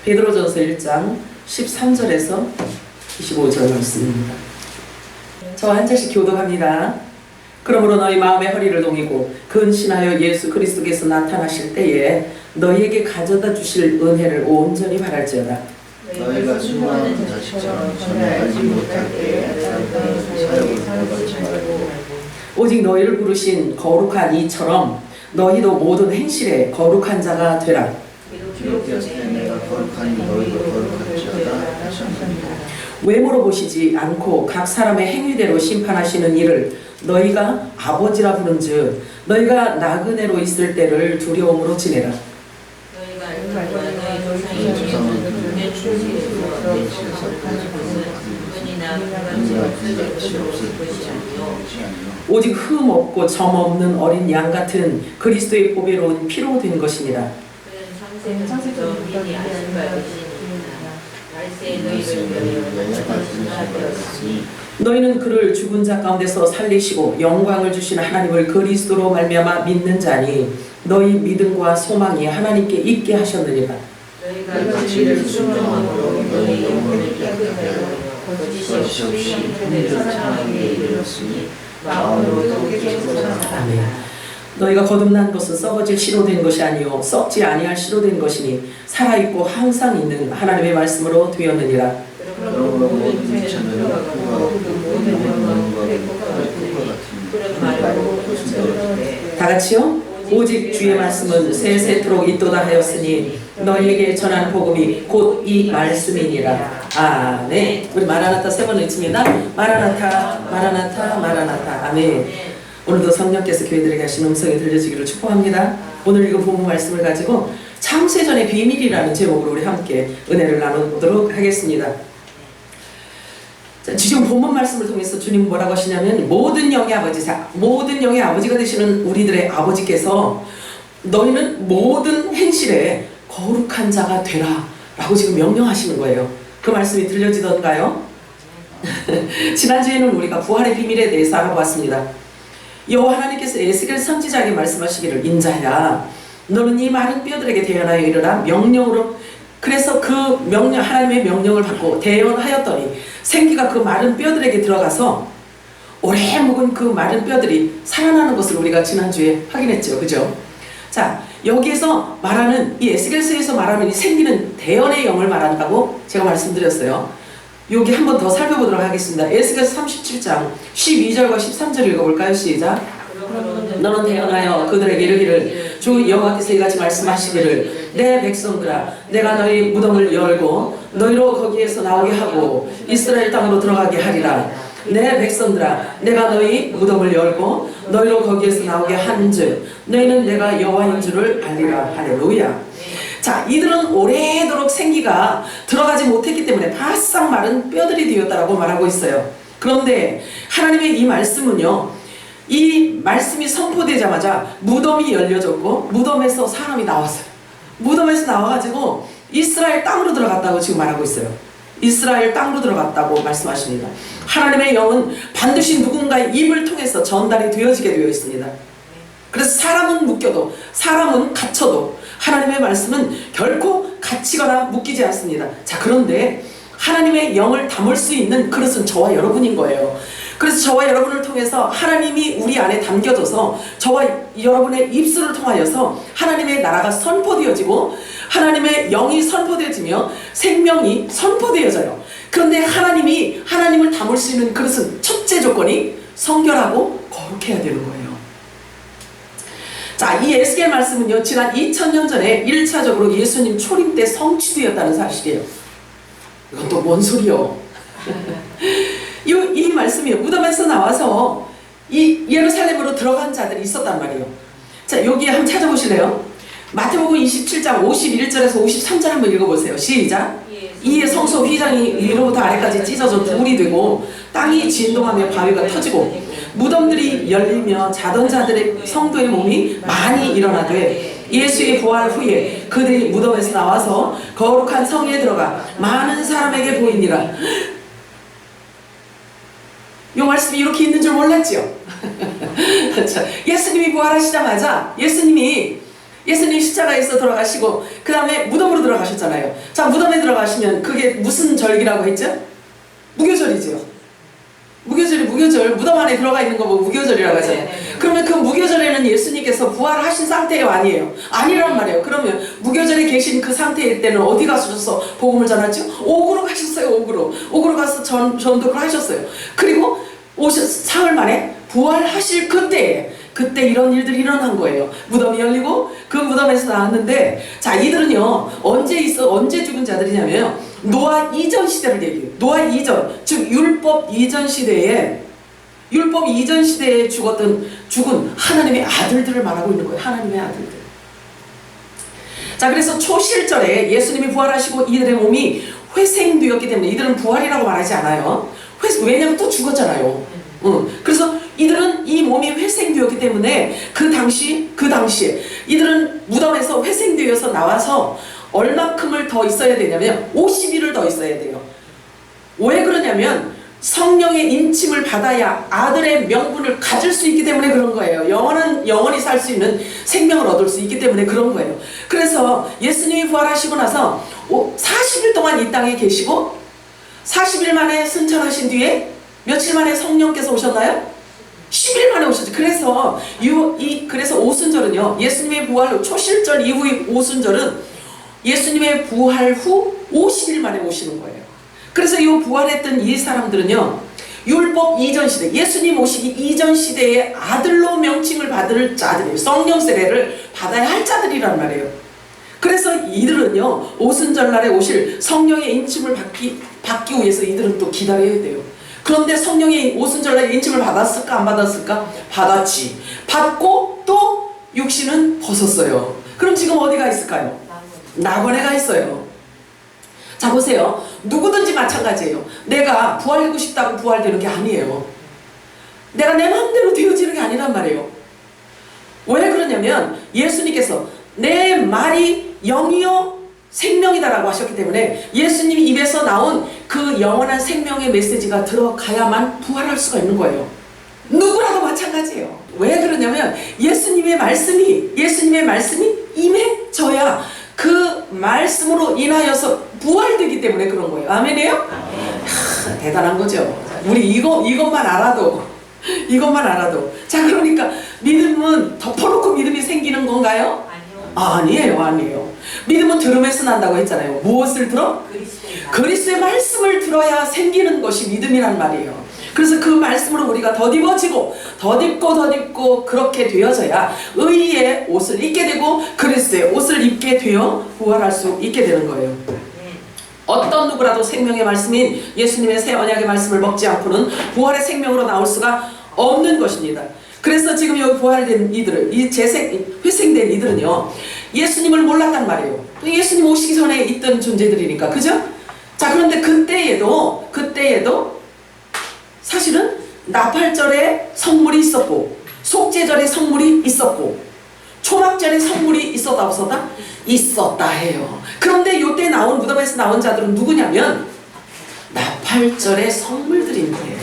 베드로전서 1장 13절에서 25절 말씀입니다. 저와 한 절씩 교독합니다. 그러므로 너희 마음의 허리를 동이고 근신하여 예수 그리스도께서 나타나실 때에 너희에게 가져다 주실 은혜를 온전히 바랄지어다. 너희가 수많은 자식처럼 전에 알지 못할 때에 사역을 받지 말고 오직 너희를 부르신 거룩한 이처럼 너희도 모든 행실에 거룩한 자가 되라. 기록되었을 때 내가 거룩하니 너희도 거룩할지어다 하셨느니라. 외모로 보시지 않고 각 사람의 행위대로 심판하시는 이를 너희가 아버지라 부른즉 너희가 나그네로 있을 때를 두려움으로 지내라. 오직 흠 없고 점 없는 어린 양 같은 그리스도의 보배로운 피로 된 것이니라. 너희는 그를 죽은 자 가운데서 살리시고 영광을 주신 하나님을 그리스도로 말미암아 믿는 자니 너희 믿음과 소망이 하나님께 있게 하셨느니라. 너희가 진리를 순종함으로 너희 영혼을 깨끗하여 거짓이 없이 하나님을 사랑하기에 이르렀으니 마음으로도 깨끗하다. 아멘. 너희가 거듭난 것은 썩어질 씨로 된 것이 아니요 썩지 아니할 씨로 된 것이니 살아있고 항상 있는 하나님의 말씀으로 되었느니라. 그러므로 모든 생체는 그가 모든 영광과 다 같이요. 오직 주의 말씀은 세세토록 있도다 하였으니 너희에게 전한 복음이 곧 이 말씀이니라. 아멘. 우리 마라나타 세 번 외칩니다. 마라나타 마라나타 마라나타. 아멘. 오늘도 성령께서 교회들에게 하신 음성이 들려지기를 축복합니다. 오늘 읽은 본문 말씀을 가지고 창세전의 비밀이라는 제목으로 우리 함께 은혜를 나눠보도록 하겠습니다. 자, 지금 본문 말씀을 통해서 주님 뭐라고 하시냐면 모든 영의 아버지가 되시는 우리들의 아버지께서 너희는 모든 행실에 거룩한 자가 되라 라고 지금 명령하시는 거예요. 그 말씀이 들려지던가요? 지난주에는 우리가 부활의 비밀에 대해서 알아보았습니다. 여호와 하나님께서 에스겔 선지자에게 말씀하시기를 인자야 너는 이 마른 뼈들에게 대언하여 이르라 명령으로. 그래서 그 명령, 하나님의 명령을 받고 대언하였더니 생기가 그 마른 뼈들에게 들어가서 오래 묵은 그 마른 뼈들이 살아나는 것을 우리가 지난주에 확인했죠. 그죠? 자, 여기에서 말하는 이 에스겔서에서 말하는 이 생기는 대언의 영을 말한다고 제가 말씀드렸어요. 여기 한 번 더 살펴보도록 하겠습니다. 에스겔서 37장 12절과 13절 읽어볼까요? 시작. 너는 대언하여 그들에게 이르기를 주 여호와께서 이같이 말씀하시기를 내 백성들아 내가 너희 무덤을 열고 너희로 거기에서 나오게 하고 이스라엘 땅으로 들어가게 하리라. 내 백성들아 내가 너희 무덤을 열고 너희로 거기에서 나오게 한즉 너희는 내가 여호와인 줄을 알리라. 할렐루야. 자, 이들은 오래도록 생기가 들어가지 못했기 때문에 바싹 마른 뼈들이 되었다라고 말하고 있어요. 그런데 하나님의 이 말씀은요, 이 말씀이 선포되자마자 무덤이 열려졌고 무덤에서 사람이 나왔어요. 무덤에서 나와가지고 이스라엘 땅으로 들어갔다고 지금 말하고 있어요. 이스라엘 땅으로 들어갔다고 말씀하십니다. 하나님의 영은 반드시 누군가의 입을 통해서 전달이 되어지게 되어 있습니다. 그래서 사람은 묶여도 사람은 갇혀도 하나님의 말씀은 결코 갇히거나 묶이지 않습니다. 자, 그런데 하나님의 영을 담을 수 있는 그릇은 저와 여러분인 거예요. 그래서 저와 여러분을 통해서 하나님이 우리 안에 담겨져서 저와 여러분의 입술을 통하여서 하나님의 나라가 선포되어지고 하나님의 영이 선포되어지며 생명이 선포되어져요. 그런데 하나님을 담을 수 있는 그릇은 첫째 조건이 성결하고 거룩해야 되는 거예요. 자, 이 에스겔 말씀은요, 지난 2000년 전에 1차적으로 예수님 초림 때 성취되었다는 사실이에요. 이건 또 뭔 소리요? 이 말씀이에요. 무덤에서 나와서 이 예루살렘으로 들어간 자들이 있었단 말이에요. 자, 여기 한번 찾아보실래요? 마태복음 27장 51절에서 53절 한번 읽어보세요. 시작. 이에 성소 휘장이 위로부터 아래까지 찢어져 돌이 되고 땅이 진동하며 바위가 터지고 무덤들이 열리며 자던 자들의 성도의 몸이 많이 일어나되 예수의 부활 후에 그들이 무덤에서 나와서 거룩한 성에 들어가 많은 사람에게 보이니라. 이 말씀이 이렇게 있는 줄 몰랐죠? 예수님이 부활하시자마자 예수님이 예수님 십자가에서 돌아가시고 그 다음에 무덤으로 들어가셨잖아요. 자, 무덤에 들어가시면 그게 무슨 절기라고 했죠? 무교절이죠. 무교절, 무덤 안에 들어가 있는 거 보고 무교절이라고 하잖아요. 그러면 그 무교절에는 예수님께서 부활하신 상태가 아니에요. 아니란 말이에요. 그러면 무교절에 계신 그 상태일 때는 어디 가셔서 복음을 전하죠? 옥으로 가셨어요. 옥으로 가서 전도를 하셨어요. 그리고 사흘 만에 부활하실 그때 이런 일들이 일어난 거예요. 무덤이 열리고 그 무덤에서 나왔는데, 자, 이들은요 언제 죽은 자들이냐면 노아 이전 시대를 얘기해요. 노아 이전, 즉 율법 이전 시대에 죽은 하나님의 아들들을 말하고 있는 거예요. 하나님의 아들들. 자, 그래서 초실절에 예수님이 부활하시고 이들의 몸이 회생되었기 때문에 이들은 부활이라고 말하지 않아요. 왜냐면 또 죽었잖아요. 그래서 이들은 이 몸이 회생되었기 때문에 그 당시에 이들은 무덤에서 회생되어서 나와서 얼마큼을 더 있어야 되냐면 50일을 더 있어야 돼요. 왜 그러냐면 성령의 인침을 받아야 아들의 명분을 가질 수 있기 때문에 그런 거예요. 영원히 살 수 있는 생명을 얻을 수 있기 때문에 그런 거예요. 그래서 예수님이 부활하시고 나서 40일 동안 이 땅에 계시고 40일 만에 승천하신 뒤에 며칠 만에 성령께서 오셨나요? 10일 만에 오셨죠. 그래서 오순절은요, 예수님의 부활 후 초실절 이후의 오순절은 예수님의 부활 후 50일 만에 오시는 거예요. 그래서 이 부활했던 이 사람들은요, 율법 이전 시대, 예수님 오시기 이전 시대의 아들로 명칭을 받을 자들이에요. 성령 세례를 받아야 할 자들이란 말이에요. 그래서 이들은요, 오순절날에 오실 성령의 인침을 받기 위해서 이들은 또 기다려야 돼요. 그런데 성령의 오순절날에 인침을 받았을까 안 받았을까? 받았지. 받고 또 육신은 벗었어요. 그럼 지금 어디가 있을까요? 낙원에 가 있어요. 자, 보세요. 누구든지 마찬가지예요. 내가 부활되고 싶다고 부활되는 게 아니에요. 내가 내 마음대로 되어지는 게 아니란 말이에요. 왜 그러냐면 예수님께서 내 말이 영이요 생명이다라고 하셨기 때문에 예수님 입에서 나온 그 영원한 생명의 메시지가 들어가야만 부활할 수가 있는 거예요. 누구라도 마찬가지예요. 왜 그러냐면 예수님의 말씀이 임해져야 그 말씀으로 인하여서 부활되기 때문에 그런 거예요. 아멘이에요? 대단한 거죠. 우리 이것만 알아도. 자, 그러니까 믿음은 덮어놓고 믿음이 생기는 건가요? 아니에요. 믿음은 들음에서 난다고 했잖아요. 무엇을 들어? 그리스도의 말씀을 들어야 생기는 것이 믿음이란 말이에요. 그래서 그 말씀으로 우리가 덧입어지고 덧입고 그렇게 되어져야 의의 옷을 입게 되고 그리스도의 옷을 입게 되어 부활할 수 있게 되는 거예요. 어떤 누구라도 생명의 말씀인 예수님의 새 언약의 말씀을 먹지 않고는 부활의 생명으로 나올 수가 없는 것입니다. 그래서 지금 여기 부활된 이들을, 회생된 이들은요, 예수님을 몰랐단 말이에요. 예수님 오시기 전에 있던 존재들이니까, 그죠? 자, 그런데 그때에도 사실은 나팔절에 성물이 있었고, 속죄절에 성물이 있었고, 초막절에 성물이 있었다 없었다? 있었다 해요. 그런데 요때 무덤에서 나온 자들은 누구냐면 나팔절의 성물들인 거예요.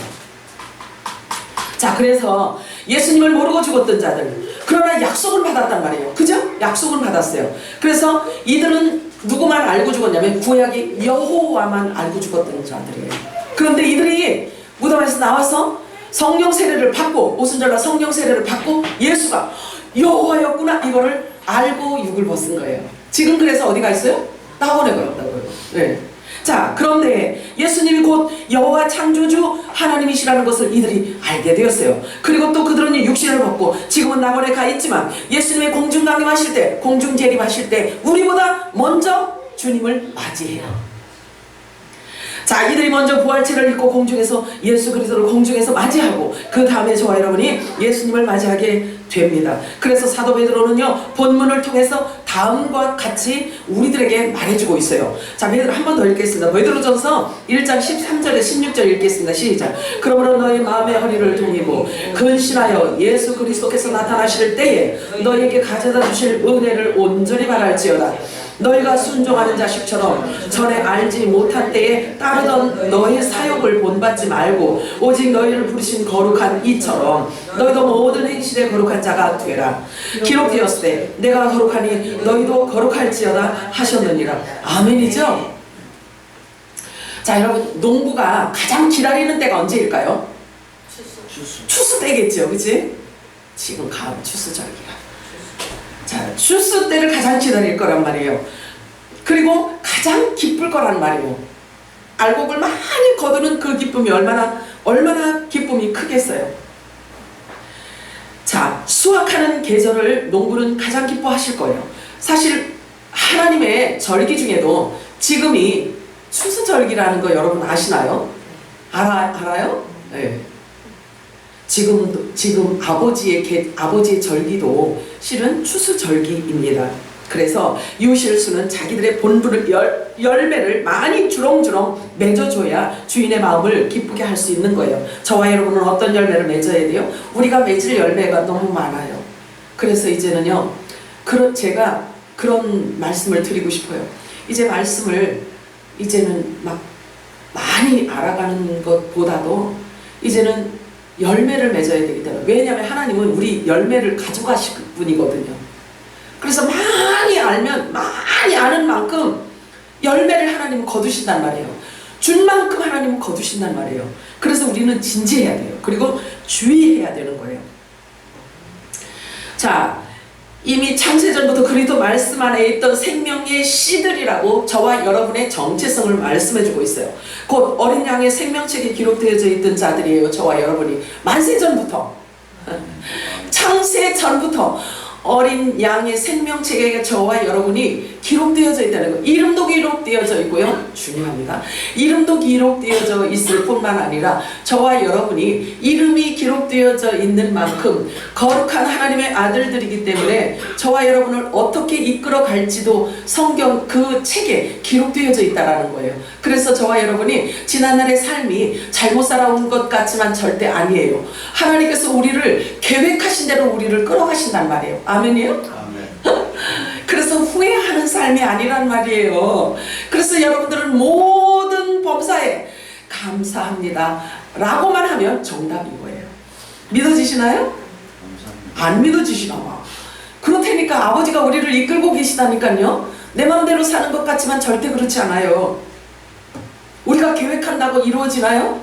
자, 그래서 예수님을 모르고 죽었던 자들, 그러나 약속을 받았단 말이에요. 그죠? 약속을 받았어요. 그래서 이들은 누구만 알고 죽었냐면 구약의 여호와만 알고 죽었던 자들이에요. 그런데 이들이 무덤에서 나와서 성령 세례를 받고, 오순절날 성령 세례를 받고 예수가 여호와였구나 이거를 알고 육을 벗은 거예요. 지금 그래서 어디가 있어요? 낙원에 가였다고요. 네. 자, 그런데 예수님이 곧 여호와 창조주 하나님이시라는 것을 이들이 알게 되었어요. 그리고 또 그들은 육신을 벗고 지금은 낙원에 가 있지만 예수님의 공중 강림하실 때, 공중 재림하실 때 우리보다 먼저 주님을 맞이해요. 자, 이들이 먼저 부활체를 입고 공중에서 예수 그리스도를 공중에서 맞이하고 그 다음에 저와 여러분이 예수님을 맞이하게 됩니다. 그래서 사도 베드로는요, 본문을 통해서 다음과 같이 우리들에게 말해주고 있어요. 자, 베드로 한 번 더 읽겠습니다. 베드로전서 1장 13절에 16절 읽겠습니다. 시작. 그러므로 너희 마음의 허리를 동이고 근신하여 예수 그리스도께서 나타나실 때에 너희에게 가져다 주실 은혜를 온전히 바랄지어다. 너희가 순종하는 자식처럼 전에 알지 못한 때에 따르던 너의 사욕을 본받지 말고 오직 너희를 부르신 거룩한 이처럼 너희도 모든 행실에 거룩한 자가 되라. 기록되었을 때 내가 거룩하니 너희도 거룩할지어다 하셨느니라. 아멘이죠? 자, 여러분, 농부가 가장 기다리는 때가 언제일까요? 추수 때겠죠, 그치? 지금 가을 추수절기야. 자, 추수 때를 가장 기다릴 거란 말이에요. 그리고 가장 기쁠 거란 말이에요. 알곡을 많이 거두는 그 기쁨이 얼마나 기쁨이 크겠어요. 자, 수확하는 계절을 농부는 가장 기뻐하실 거예요. 사실 하나님의 절기 중에도 지금이 추수절기라는 거 여러분 아시나요? 알아요? 네. 지금 아버지의 절기도 실은 추수절기입니다. 그래서 이웃실수는 자기들의 본분을 열매를 많이 주렁주렁 맺어줘야 주인의 마음을 기쁘게 할 수 있는 거예요. 저와 여러분은 어떤 열매를 맺어야 돼요? 우리가 맺을 열매가 너무 많아요. 그래서 이제는요, 제가 그런 말씀을 드리고 싶어요. 이제는 막 많이 알아가는 것보다도 이제는 열매를 맺어야 되기 때문에, 왜냐하면 하나님은 우리 열매를 가져가실 분이거든요. 그래서 많이 아는 만큼 열매를 하나님은 거두신단 말이에요. 준 만큼 하나님은 거두신단 말이에요. 그래서 우리는 진지해야 돼요. 그리고 주의해야 되는 거예요. 자, 이미 창세전부터 그리스도 말씀 안에 있던 생명의 씨들이라고 저와 여러분의 정체성을 말씀해주고 있어요. 곧 어린 양의 생명책에 기록되어져 있던 자들이에요. 저와 여러분이 만세전부터, 창세전부터 어린 양의 생명책에 저와 여러분이 기록되어져 있다는 거. 이름도 기록되어져 있고요. 중요합니다. 이름도 기록되어져 있을 뿐만 아니라 저와 여러분이 이름이 기록되어져 있는 만큼 거룩한 하나님의 아들들이기 때문에 저와 여러분을 어떻게 이끌어 갈지도 성경 그 책에 기록되어져 있다는 거예요. 그래서 저와 여러분이 지난날의 삶이 잘못 살아온 것 같지만 절대 아니에요. 하나님께서 우리를 계획하신 대로 우리를 끌어가신단 말이에요. 아멘이요? 아멘. 그래서 후회하는 삶이 아니란 말이에요. 그래서 여러분들은 모든 범사에 감사합니다 라고만 하면 정답인 거예요. 믿어지시나요? 감사합니다. 안 믿어지시나 봐. 그렇다니까 아버지가 우리를 이끌고 계시다니까요. 내 마음대로 사는 것 같지만 절대 그렇지 않아요. 우리가 계획한다고 이루어지나요?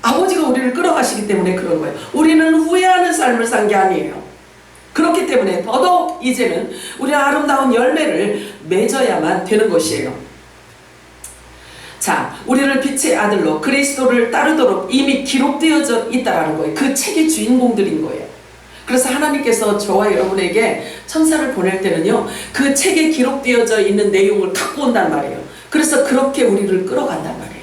아버지가 우리를 끌어가시기 때문에 그런 거예요. 우리는 후회하는 삶을 산 게 아니에요. 그렇기 때문에 더더욱 이제는 우리 아름다운 열매를 맺어야만 되는 것이에요. 자, 우리를 빛의 아들로 그리스도를 따르도록 이미 기록되어져 있다는 거예요. 그 책의 주인공들인 거예요. 그래서 하나님께서 저와 여러분에게 천사를 보낼 때는요, 그 책에 기록되어져 있는 내용을 갖고 온단 말이에요. 그래서 그렇게 우리를 끌어간단 말이에요.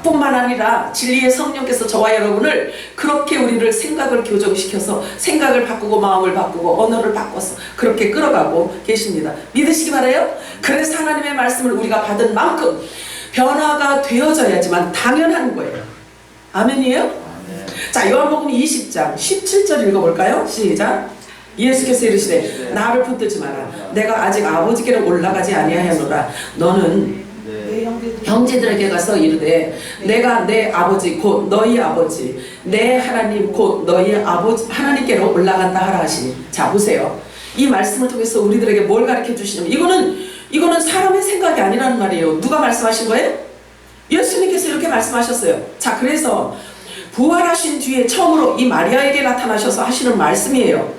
뿐만 아니라 진리의 성령께서 저와 여러분을 그렇게 우리를 생각을 교정시켜서 생각을 바꾸고 마음을 바꾸고 언어를 바꿔서 그렇게 끌어가고 계십니다. 믿으시기 바라요? 그래서 하나님의 말씀을 우리가 받은 만큼 변화가 되어져야지만 당연한 거예요. 아멘이에요? 아멘. 자, 요한복음 20장 17절 읽어볼까요? 시작. 예수께서 이르시되 나를 붙들지 마라. 내가 아직 아버지께로 올라가지 아니하였노라. 너는 형제들에게 가서 이르되 내가 내 아버지 곧 너희 아버지 내 하나님 곧 너희 아버지 하나님께로 올라간다 하라 하시니. 자, 보세요. 이 말씀을 통해서 우리들에게 뭘 가르쳐 주시냐면 이거는 사람의 생각이 아니라는 말이에요. 누가 말씀하신 거예요? 예수님께서 이렇게 말씀하셨어요. 자, 그래서 부활하신 뒤에 처음으로 이 마리아에게 나타나셔서 하시는 말씀이에요.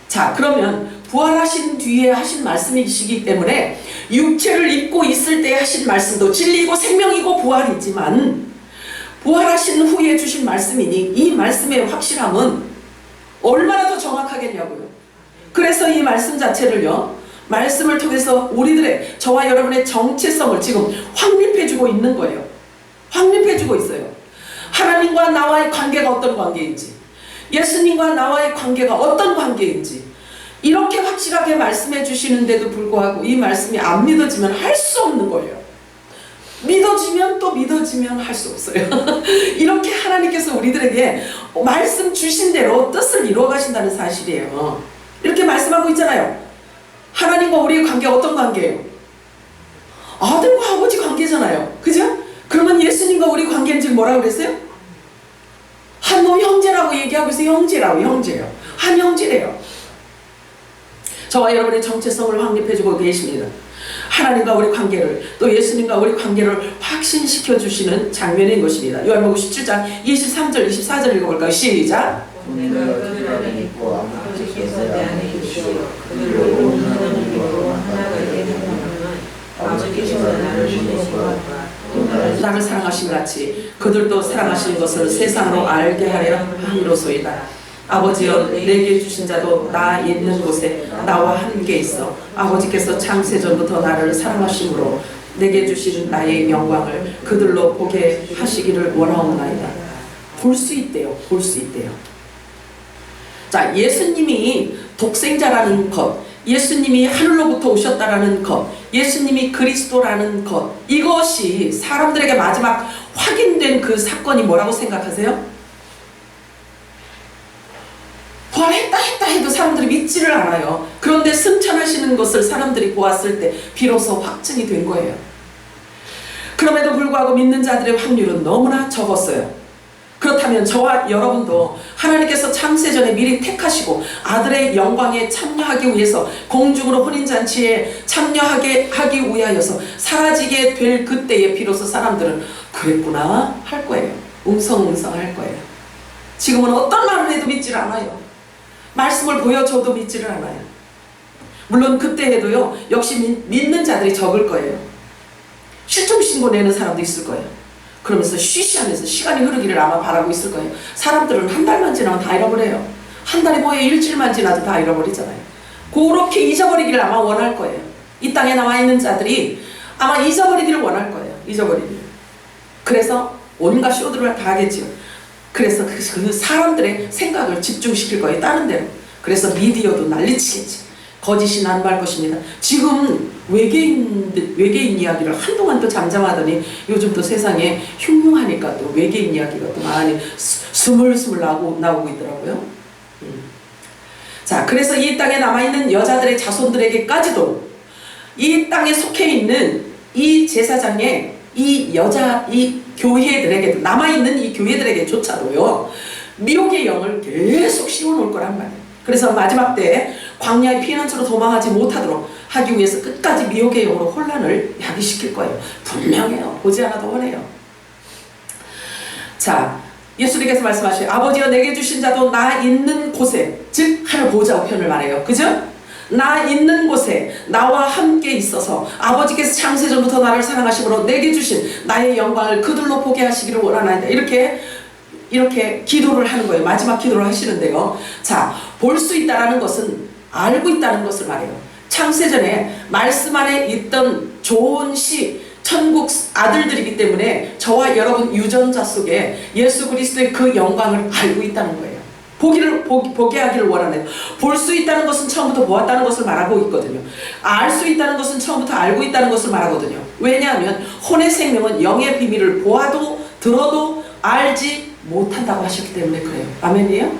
자, 그러면 부활하신 뒤에 하신 말씀이시기 때문에 육체를 입고 있을 때 하신 말씀도 진리이고 생명이고 부활이지만 부활하신 후에 주신 말씀이니 이 말씀의 확실함은 얼마나 더 정확하겠냐고요. 그래서 이 말씀 자체를요, 말씀을 통해서 우리들의 저와 여러분의 정체성을 지금 확립해주고 있는 거예요. 확립해주고 있어요. 하나님과 나와의 관계가 어떤 관계인지, 예수님과 나와의 관계가 어떤 관계인지 이렇게 확실하게 말씀해 주시는데도 불구하고 이 말씀이 안 믿어지면 할 수 없는 거예요. 믿어지면 또 믿어지면 할 수 없어요. 이렇게 하나님께서 우리들에게 말씀 주신 대로 뜻을 이루어 가신다는 사실이에요. 이렇게 말씀하고 있잖아요. 하나님과 우리의 관계가 어떤 관계예요? 아들과 아버지 관계잖아요. 그죠? 그러면 예수님과 우리 관계는 지금 뭐라고 그랬어요? 한 놈 형제라고 얘기하고 있어요. 형제예요. 한 형제래요. 저와 여러분의 정체성을 확립해주고 계십니다. 하나님과 우리 관계를, 또 예수님과 우리 관계를 확신시켜 주시는 장면인 것입니다. 요한복음 17장 23절 24절 읽어볼까요? 시작. 내가 그들 안에 있고 아버지께서 내 안에 계시고 그들로 온 하나님으로 하나가 되는 아버지께서 나를 보내시고 나를 사랑하신 같이 그들도 사랑하시는 것을 세상으로 알게 하려 함이로소이다. 아버지여, 내게 주신 자도 나 있는 곳에 나와 함께 있어 아버지께서 창세전부터 나를 사랑하심으로 내게 주신 나의 영광을 그들로 보게 하시기를 원하옵나이다. 볼 수 있대요. 자, 예수님이 독생자라는 것, 예수님이 하늘로부터 오셨다라는 것, 예수님이 그리스도라는 것, 이것이 사람들에게 마지막 확인된 그 사건이 뭐라고 생각하세요? 부활했다 해도 사람들이 믿지를 않아요. 그런데 승천하시는 것을 사람들이 보았을 때 비로소 확증이 된 거예요. 그럼에도 불구하고 믿는 자들의 확률은 너무나 적었어요. 그렇다면 저와 여러분도 하나님께서 창세전에 미리 택하시고 아들의 영광에 참여하기 위해서 공중으로 혼인잔치에 참여하게 하기 위하여서 사라지게 될 그때에 비로소 사람들은 그랬구나 할 거예요. 웅성웅성 할 거예요. 지금은 어떤 말을 해도 믿지를 않아요. 말씀을 보여줘도 믿지를 않아요. 물론 그때 해도요, 역시 믿는 자들이 적을 거예요. 실종신고 내는 사람도 있을 거예요. 그러면서 쉬쉬하면서 시간이 흐르기를 아마 바라고 있을 거예요. 사람들은 한 달만 지나면 다 잃어버려요. 한 달이 뭐예요? 일주일만 지나도 다 잃어버리잖아요. 그렇게 잊어버리기를 아마 원할 거예요. 이 땅에 남아있는 자들이 아마 잊어버리기를 원할 거예요. 잊어버리기를. 그래서 온갖 쇼들을 다 하겠죠. 그래서 그 사람들의 생각을 집중시킬 거예요. 다른 데로. 그래서 미디어도 난리치겠지. 거짓이 난무할 것입니다. 지금 외계인 이야기를 한동안 또 잠잠하더니 요즘 또 세상에 흉흉하니까 또 외계인 이야기가 또 많이 스물스물 나오고 있더라고요. 자, 그래서 이 땅에 남아있는 여자들의 자손들에게까지도 이 땅에 속해 있는 이 제사장의 이 교회들에게, 남아있는 이 교회들에게조차도요, 미혹의 영을 계속 씌워놓을 거란 말이에요. 그래서 마지막 때 광야의 피난처로 도망하지 못하도록 하기 위해서 끝까지 미혹의 영으로 혼란을 야기시킬 거예요. 분명해요. 보지 않아도 훤해요. 자, 예수님께서 말씀하시죠. 아버지여, 내게 주신 자도 나 있는 곳에, 즉 하늘 보좌 우편을 말해요. 그죠? 나 있는 곳에 나와 함께 있어서 아버지께서 창세전부터 나를 사랑하심으로 내게 주신 나의 영광을 그들로 보게 하시기를 원하나이다. 이렇게 기도를 하는 거예요. 마지막 기도를 하시는데요. 자, 볼 수 있다라는 것은 알고 있다는 것을 말해요. 창세전에 말씀 안에 있던 좋은 시, 천국 아들들이기 때문에 저와 여러분 유전자 속에 예수 그리스도의 그 영광을 알고 있다는 거예요. 보게 하기를 원하네요. 볼 수 있다는 것은 처음부터 보았다는 것을 말하고 있거든요. 알 수 있다는 것은 처음부터 알고 있다는 것을 말하거든요. 왜냐하면 혼의 생명은 영의 비밀을 보아도 들어도 알지 못한다고 하셨기 때문에 그래요. 아멘이에요?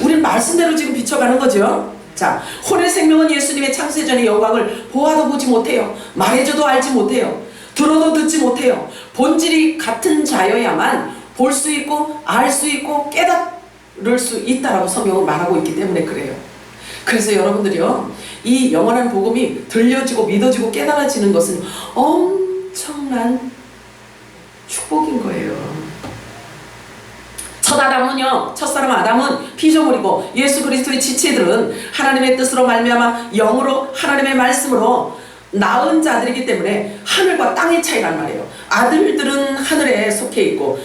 우리는 말씀대로 지금 비춰가는 거죠. 자, 혼의 생명은 예수님의 창세전의 영광을 보아도 보지 못해요. 말해줘도 알지 못해요. 들어도 듣지 못해요. 본질이 같은 자여야만 볼 수 있고 알 수 있고 깨달을 수 있다라고 성경은 말하고 있기 때문에 그래요. 그래서 여러분들이요, 이 영원한 복음이 들려지고 믿어지고 깨달아지는 것은 엄청난 축복인 거예요. 첫사람 아담은 피조물이고 예수 그리스도의 지체들은 하나님의 뜻으로 말미암아 영으로 하나님의 말씀으로 낳은 자들이기 때문에 하늘과 땅의 차이란 말이에요. 아들들은 하늘에 속해 있고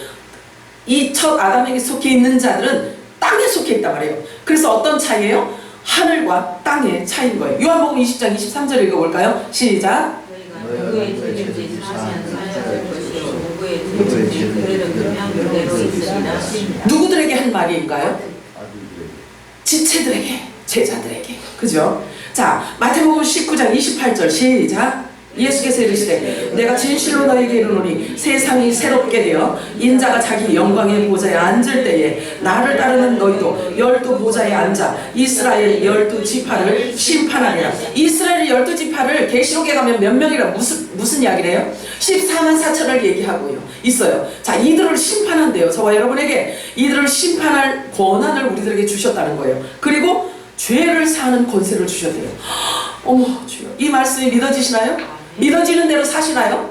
이 첫 아담에게 속해 있는 자들은 땅에 속해 있단 말이에요. 그래서 어떤 차이예요? 하늘과 땅의 차이인 거예요. 요한복음 20장 23절 읽어볼까요? 시작. 누구의 책임지 사시한 사야될 것이요 누구의 책임지 그들은 그대로 있으리라. 누구들에게 한 말인가요? 지체들에게, 제자들에게. 그죠? 자, 마태복음 19장 28절 시작. 예수께서 이르시되 내가 진실로 너에게 이르노니 세상이 새롭게 되어 인자가 자기 영광의 보좌에 앉을 때에 나를 따르는 너희도 12보좌에 앉아 이스라엘 12지파를 심판하리라. 이스라엘 12지파를 계시록에 가면 몇 명이라 무슨 이야기래요? 14만 4천을 얘기하고요 있어요. 자, 이들을 심판한대요. 저와 여러분에게 이들을 심판할 권한을 우리들에게 주셨다는 거예요. 그리고 죄를 사는 권세를 주셨대요. 어머 주여, 이 말씀이 믿어지시나요? 믿어지는 대로 사시나요?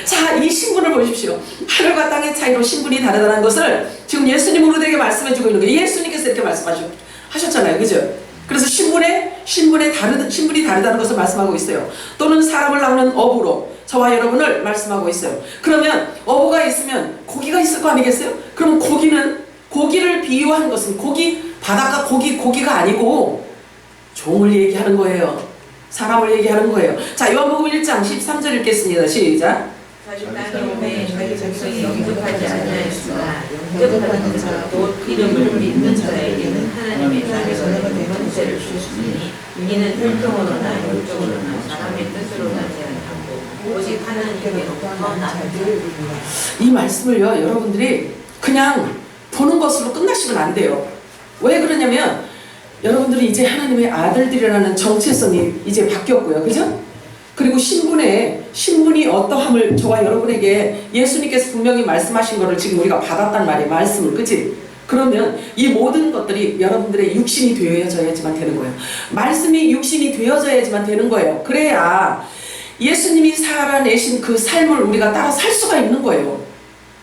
자, 이 신분을 보십시오. 하늘과 땅의 차이로 신분이 다르다는 것을 지금 예수님 우리들에게 말씀해주고 있는 거예요. 예수님께서 이렇게 말씀하셨잖아요, 그죠? 그래서 신분이 다르다는 것을 말씀하고 있어요. 또는 사람을 낳는 어부로 저와 여러분을 말씀하고 있어요. 그러면 어부가 있으면 고기가 있을 거 아니겠어요? 그럼 고기를 비유한 것은 바닷가 고기가 아니고 종을 얘기하는 거예요. 사람을 얘기하는 거예요. 자, 요한복음 1장 13절 읽겠습니다. 시작. 자기 땅에 오매 자기 백성이 영접하지 아니하였으나 영접하는 자 곧 이름을 믿는 자에게는 하나님의 나라에서 권세를 주셨으니 이는 혈통으로나 혈족으로나 사람의 뜻으로 나지 않고 오직 하나님께로부터 나를. 이 말씀을요, 여러분들이 그냥 보는 것으로 끝나시면 안 돼요. 왜 그러냐면 여러분들이 이제 하나님의 아들들이라는 정체성이 이제 바뀌었고요, 그죠? 그리고 신분이 어떠함을 저와 여러분에게 예수님께서 분명히 말씀하신 것을 지금 우리가 받았단 말이에요. 말씀을, 그치? 그러면 이 모든 것들이 여러분들의 육신이 되어져야지만 되는 거예요. 말씀이 육신이 되어져야지만 되는 거예요. 그래야 예수님이 살아내신 그 삶을 우리가 따라 살 수가 있는 거예요.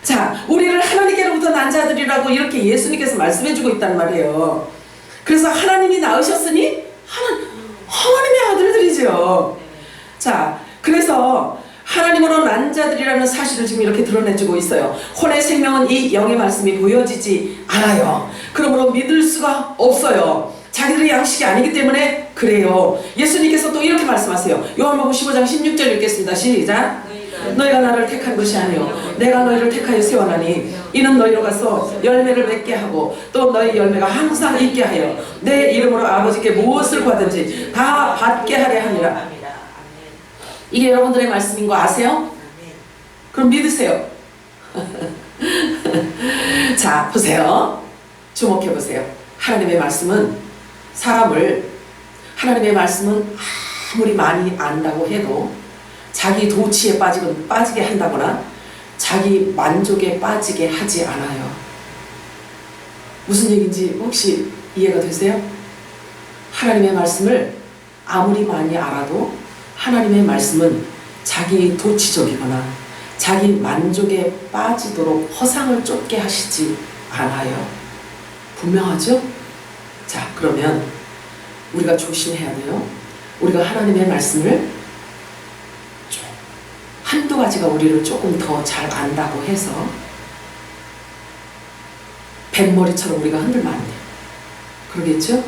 자, 우리를 하나님께로부터 난 자들이라고 이렇게 예수님께서 말씀해주고 있단 말이에요. 그래서 하나님이 낳으셨으니 하나님의 아들들이죠. 자, 그래서 하나님으로 난 자들이라는 사실을 지금 이렇게 드러내주고 있어요. 혼의 생명은 이 영의 말씀이 보여지지 않아요. 그러므로 믿을 수가 없어요. 자기들의 양식이 아니기 때문에 그래요. 예수님께서 또 이렇게 말씀하세요. 요한복음 15장 16절 읽겠습니다. 시작. 너희가 나를 택한 것이 아니요 내가 너희를 택하여 세워나니 이는 너희로 가서 열매를 맺게 하고 또 너희 열매가 항상 있게 하여 내 이름으로 아버지께 무엇을 구하든지 다 받게 하게 하니라. 이게 여러분들의 말씀인 거 아세요? 그럼 믿으세요. 자, 보세요. 주목해 보세요. 하나님의 말씀은 아무리 많이 안다고 해도 자기 도취에 빠지게 한다거나 자기 만족에 빠지게 하지 않아요. 무슨 얘기인지 혹시 이해가 되세요? 하나님의 말씀을 아무리 많이 알아도 하나님의 말씀은 자기 도취적이거나 자기 만족에 빠지도록 허상을 쫓게 하시지 않아요. 분명하죠? 자, 그러면 우리가 조심해야 돼요. 우리가 하나님의 말씀을 한두 가지가 우리를 조금 더 잘 안다고 해서 뱃머리처럼 우리가 흔들면 안 돼요. 그러겠죠?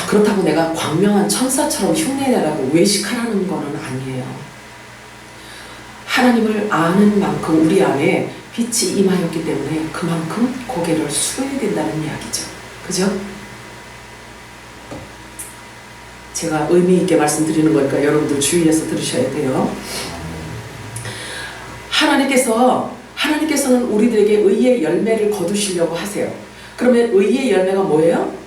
그렇다고 내가 광명한 천사처럼 흉내내라고 외식하라는 거는 아니에요. 하나님을 아는 만큼 우리 안에 빛이 임하였기 때문에 그만큼 고개를 숙여야 된다는 이야기죠. 그죠? 제가 의미 있게 말씀드리는 거니까 여러분들 주의해서 들으셔야 돼요. 하나님께서는 우리들에게 의의 열매를 거두시려고 하세요. 그러면 의의 열매가 뭐예요?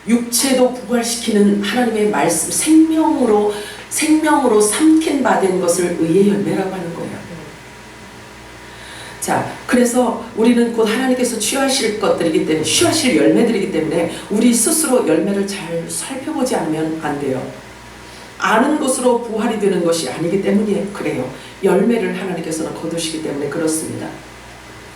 육체도 부활시키는 하나님의 말씀, 생명으로 삼킨 바 된 것을 의의 열매라고 하는 거예요. 자, 그래서 우리는 곧 하나님께서 취하실 열매들이기 때문에 우리 스스로 열매를 잘 살펴보지 않으면 안 돼요. 아는 것으로 부활이 되는 것이 아니기 때문에 그래요. 열매를 하나님께서는 거두시기 때문에 그렇습니다.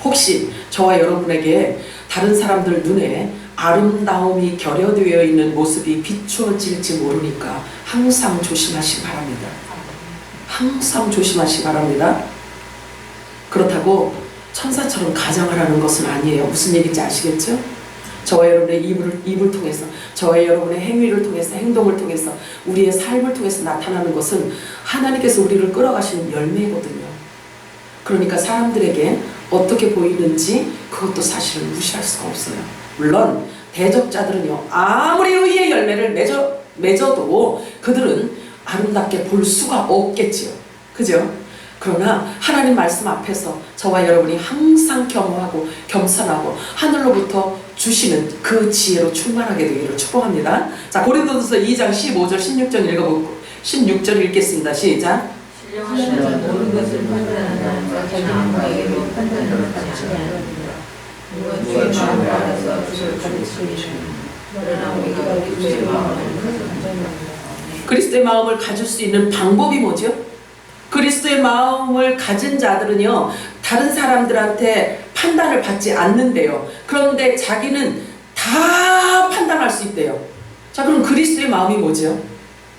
혹시 저와 여러분에게 다른 사람들 눈에 아름다움이 결여되어 있는 모습이 비추어질지 모르니까 항상 조심하시기 바랍니다. 항상 조심하시기 바랍니다. 그렇다고 천사처럼 가장하라는 것은 아니에요. 무슨 얘기인지 아시겠죠? 저와 여러분의 입을 통해서, 저와 여러분의 행위를 통해서, 행동을 통해서, 우리의 삶을 통해서 나타나는 것은 하나님께서 우리를 끌어가시는 열매거든요. 그러니까 사람들에게 어떻게 보이는지 그것도 사실은 무시할 수가 없어요. 물론 대적자들은요, 아무리 의의 열매를 맺어도 그들은 아름답게 볼 수가 없겠지요. 그죠? 그러나 하나님 말씀 앞에서 저와 여러분이 항상 겸허하고 겸손하고 하늘로부터 주시는 그 지혜로 충만하게 되기를 축복합니다. 자, 고린도전서 2장 15절 16절 읽어보고 16절 읽겠습니다. 시작. 신령하시는 모든 것을 판단하는 자기 마음에게도 판단을 받지 않습니다. 누가 주의 마음을 알아서 그를 가르치시는 그러나 우리가 그리스도의 마음을 가졌습니다. 그리스도의 마음을 가질 수 있는 방법이 뭐죠? 그리스도의 마음을 가진 자들은요, 다른 사람들한테 판단을 받지 않는데요. 그런데 자기는 다 판단할 수 있대요. 자, 그럼 그리스도의 마음이 뭐죠?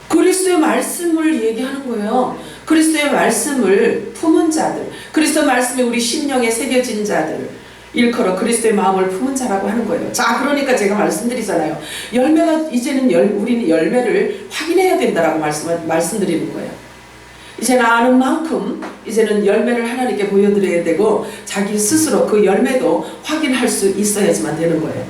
그리스도의 말씀을 얘기하는 거예요. 그리스도의 말씀을 품은 자들, 그리스도의 말씀이 우리 심령에 새겨진 자들, 일컬어 그리스도의 마음을 품은 자라고 하는 거예요. 자, 그러니까 제가 말씀드리잖아요. 열매가 이제는 우리는 열매를 확인해야 된다라고 말씀드리는 거예요. 이제는 아는 만큼 이제는 열매를 하나님께 보여드려야 되고 자기 스스로 그 열매도 확인할 수 있어야지만 되는 거예요.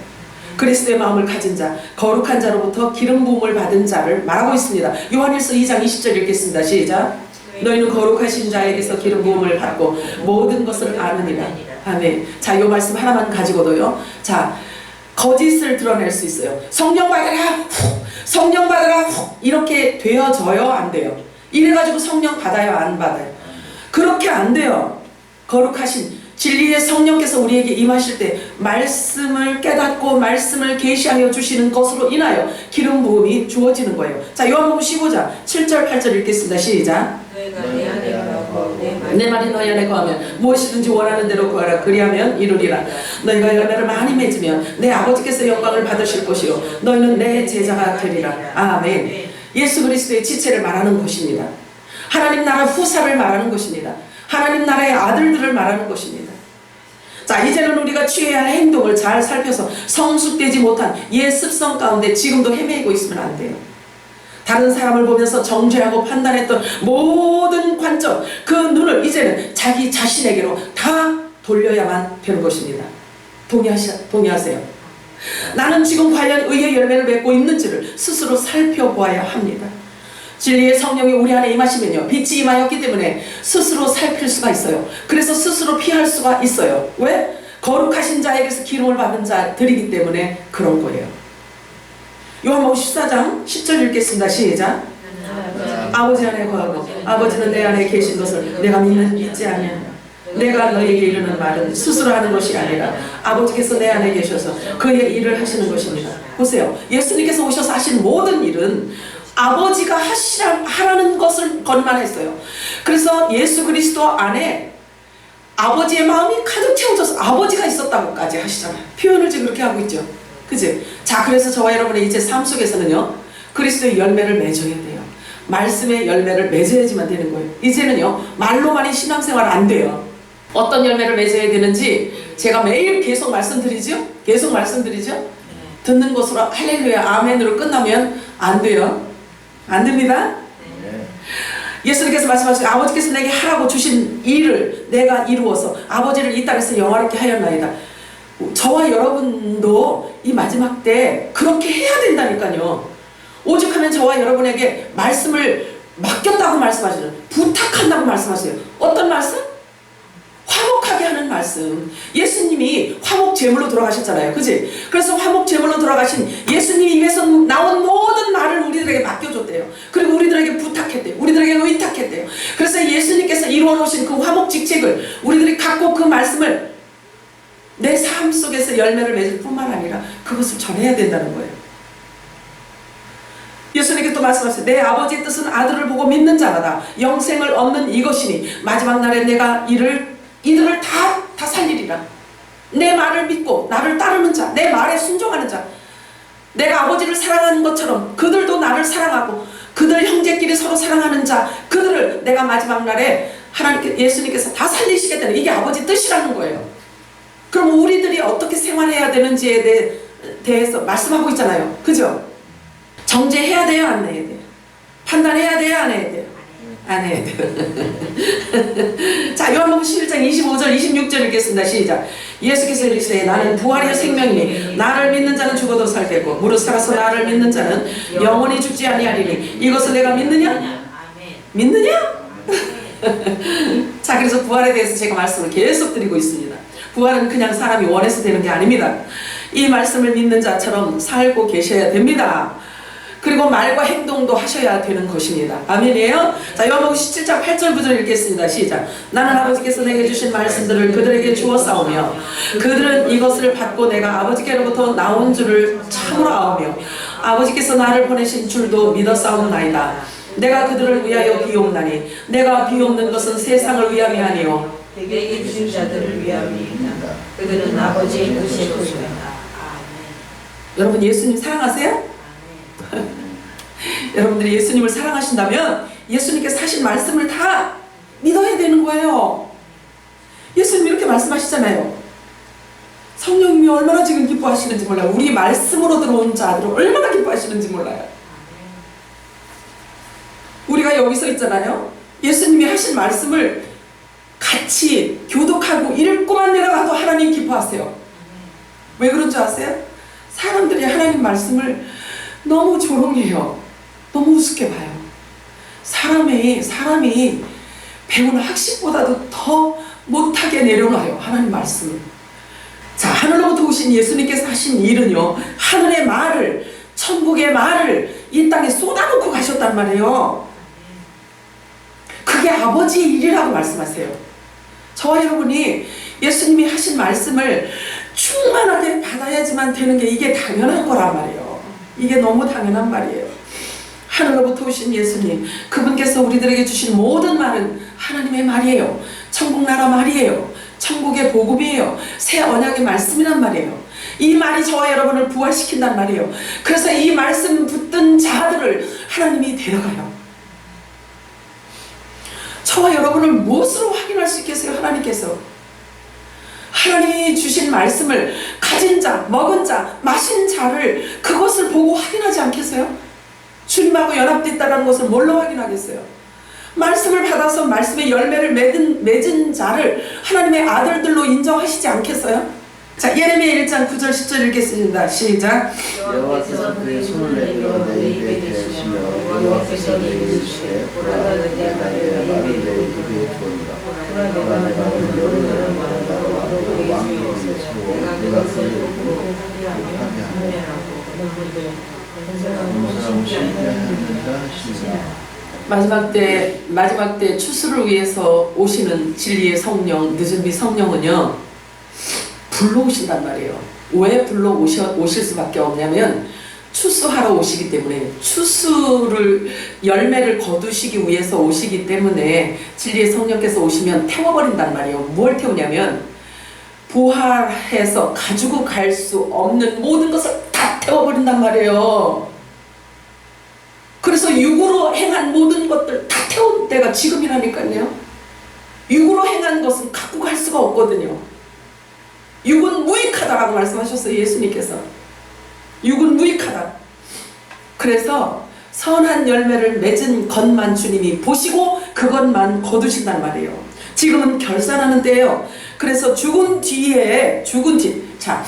그리스도의 마음을 가진 자, 거룩한 자로부터 기름 부음을 받은 자를 말하고 있습니다. 요한일서 2장 20절 읽겠습니다. 시작. 너희는 거룩하신 자에게서 기름 부음을 받고 모든 것을 아느니라. 아멘. 자, 요 말씀 하나만 가지고도요, 자, 거짓을 드러낼 수 있어요. 성령 받아라, 성령 받아라, 이렇게 되어져요, 안 돼요? 이래가지고 성령 받아요, 안 받아요? 그렇게 안 돼요. 거룩하신 진리의 성령께서 우리에게 임하실 때 말씀을 깨닫고 말씀을 계시하여 주시는 것으로 인하여 기름 부음이 주어지는 거예요. 자, 요한복음 15장 7절 8절 읽겠습니다. 시작. 내 말이 너희 안에 거하면 무엇이든지 원하는 대로 구하라. 그리하면 이루리라. 너희가 열매를 많이 맺으면 내 아버지께서 영광을 받으실 것이요 너희는 내 제자가 되리라. 아멘. 예수 그리스도의 지체를 말하는 것입니다. 하나님 나라 후사를 말하는 것입니다. 하나님 나라의 아들들을 말하는 것입니다. 자, 이제는 우리가 취해야 할 행동을 잘 살펴서 성숙되지 못한 옛 습성 가운데 지금도 헤매고 있으면 안 돼요. 다른 사람을 보면서 정죄하고 판단했던 모든 관점, 그 눈을 이제는 자기 자신에게로 다 돌려야만 되는 것입니다. 동의하세요? 나는 지금 과연 의의 열매를 맺고 있는지를 스스로 살펴보아야 합니다. 진리의 성령이 우리 안에 임하시면요, 빛이 임하였기 때문에 스스로 살필 수가 있어요. 그래서 스스로 피할 수가 있어요. 왜? 거룩하신 자에게서 기름을 받은 자들이기 때문에 그런 거예요. 요한복음 14장 10절 읽겠습니다. 시작. 아버지 안에 거하고 아버지는 내 안에 계신 것을 내가 믿지 않느냐. 내가 너에게 이르는 말은 스스로 하는 것이 아니라 아버지께서 내 안에 계셔서 그의 일을 하시는 것입니다. 보세요. 예수님께서 오셔서 하신 모든 일은 아버지가 하라는 것을 건만했어요. 그래서 예수 그리스도 안에 아버지의 마음이 가득 채워져서 아버지가 있었다고까지 하시잖아요. 표현을 지금 그렇게 하고 있죠. 그치? 자, 그래서 저와 여러분의 이제 삶 속에서는요, 그리스도의 열매를 맺어야 돼요. 말씀의 열매를 맺어야지만 되는 거예요. 이제는요, 말로만이 신앙생활 안 돼요. 어떤 열매를 맺어야 되는지 제가 매일 계속 말씀드리죠? 계속 말씀드리죠? 듣는 것으로 할렐루야 아멘으로 끝나면 안 돼요. 안 됩니다. 예수님께서 말씀하시고 아버지께서 내게 하라고 주신 일을 내가 이루어서 아버지를 이 땅에서 영화롭게 하였나이다. 저와 여러분도 이 마지막 때 그렇게 해야 된다니까요. 오죽하면 저와 여러분에게 말씀을 맡겼다고 말씀하시는, 부탁한다고 말씀하세요. 어떤 말씀? 화목하게 하는 말씀. 예수님이 화목 제물로 돌아가셨잖아요. 그치? 그래서 화목 제물로 돌아가신 예수님이 입에서 나온 모든 말을 우리들에게 맡겨줬대요. 그리고 우리들에게 부탁했대요. 우리들에게 의탁했대요. 그래서 예수님께서 이루어 놓으신 그 화목 직책을 우리들이 갖고 그 말씀을 내 삶 속에서 열매를 맺을 뿐만 아니라 그것을 전해야 된다는 거예요. 예수님께서 또 말씀하셨어요. 내 아버지의 뜻은 아들을 보고 믿는 자마다 영생을 얻는 이것이니 마지막 날에 내가 이들을 다 살리리라. 내 말을 믿고 나를 따르는 자, 내 말에 순종하는 자, 내가 아버지를 사랑하는 것처럼 그들도 나를 사랑하고 그들 형제끼리 서로 사랑하는 자, 그들을 내가 마지막 날에 예수님께서 다 살리시게 되는, 이게 아버지 뜻이라는 거예요. 그럼 우리들이 어떻게 생활해야 되는지에 대해서 말씀하고 있잖아요. 그죠? 정죄해야 돼요, 안 해야 돼요? 판단해야 돼요, 안 해야 돼요? 안 해야 돼요. 자, 요한복음 11장 25절 26절 읽겠습니다. 시작. 예수께서 이르시되 나는 부활이요 생명이니 나를 믿는 자는 죽어도 살겠고 무릇 살아서 나를 믿는 자는 영원히 죽지 아니하리니 이것을 내가 믿느냐? 아멘. 믿느냐? 아멘. 자, 그래서 부활에 대해서 제가 말씀을 계속 드리고 있습니다. 부활은 그냥 사람이 원해서 되는 게 아닙니다. 이 말씀을 믿는 자처럼 살고 계셔야 됩니다. 그리고 말과 행동도 하셔야 되는 것입니다. 아멘이에요? 자, 요한복음 17장 8절 9절 읽겠습니다. 시작. 나는 아버지께서 내게 주신 말씀들을 그들에게 주었사오며 그들은 이것을 받고 내가 아버지께로부터 나온 줄을 참으로 아오며 아버지께서 나를 보내신 줄도 믿었사오나이다. 내가 그들을 위하여 비옵나니 내가 비옵는 것은 세상을 위함이 아니요 내게 주신 자들을 위함이니이다. 그들은 아버지의 뜻이 그리하다. 아멘. 여러분 예수님 사랑하세요? 여러분들이 예수님을 사랑하신다면 예수님께서 하신 말씀을 다 믿어야 되는 거예요. 예수님 이렇게 말씀하시잖아요. 성령님이 얼마나 지금 기뻐하시는지 몰라요. 우리 말씀으로 들어온 자들을 얼마나 기뻐하시는지 몰라요. 우리가 여기서 있잖아요. 예수님이 하신 말씀을 같이 교독하고 읽고만 내려가도 하나님 기뻐하세요. 왜 그런 줄 아세요? 사람들이 하나님 말씀을 너무 조롱해요. 너무 우습게 봐요. 사람이 배우는 학식보다도 더 못하게 내려놔요. 하나님 말씀을. 자, 하늘로부터 오신 예수님께서 하신 일은요, 하늘의 말을, 천국의 말을 이 땅에 쏟아놓고 가셨단 말이에요. 그게 아버지의 일이라고 말씀하세요. 저와 여러분이 예수님이 하신 말씀을 충만하게 받아야지만 되는 게 이게 당연한 거란 말이에요. 이게 너무 당연한 말이에요. 하늘로부터 오신 예수님, 그분께서 우리들에게 주신 모든 말은 하나님의 말이에요. 천국 나라 말이에요. 천국의 복음이에요. 새 언약의 말씀이란 말이에요. 이 말이 저와 여러분을 부활시킨단 말이에요. 그래서 이 말씀 붙든 자들을 하나님이 데려가요. 저와 여러분을 무엇으로 확인할 수 있겠어요? 하나님께서 하나님이 주신 말씀을 가진 자, 먹은 자, 마신 자를 그것을 보고 확인하지 않겠어요? 주님하고 연합됐다는 것을 뭘로 확인하겠어요? 말씀을 받아서 말씀의 열매를 맺은 자를 하나님의 아들들로 인정하시지 않겠어요? 자, 예레미야 1장 9절 10절 읽겠습니다. 시작. 여호와께서 그의 손을 내밀어 내 입에 대시며 여호와께서 내게 이르시되 보라 내가 말을 내 입에 두었노라. 보라 내가 너를 말하고 너의 주위에서 내가 그것을 보고 하게 하며 너희들 건설하고 심지 않는 마지막 때 추수를 위해서 오시는 진리의 성령, 늦은비 성령은요, 불러오신단 말이에요. 왜 불러오실 수밖에 없냐면 추수하러 오시기 때문에, 추수를 열매를 거두시기 위해서 오시기 때문에 진리의 성령께서 오시면 태워버린단 말이에요. 뭘 태우냐면 부활해서 가지고 갈 수 없는 모든 것을 다 태워버린단 말이에요. 그래서 육으로 행한 모든 것들 다 태운 때가 지금이라니까요. 육으로 행한 것은 갖고 갈 수가 없거든요. 육은 무익하다라고 말씀하셨어요. 예수님께서. 육은 무익하다. 그래서 선한 열매를 맺은 것만 주님이 보시고 그것만 거두신단 말이에요. 지금은 결산하는 때예요. 그래서 죽은 뒤 자,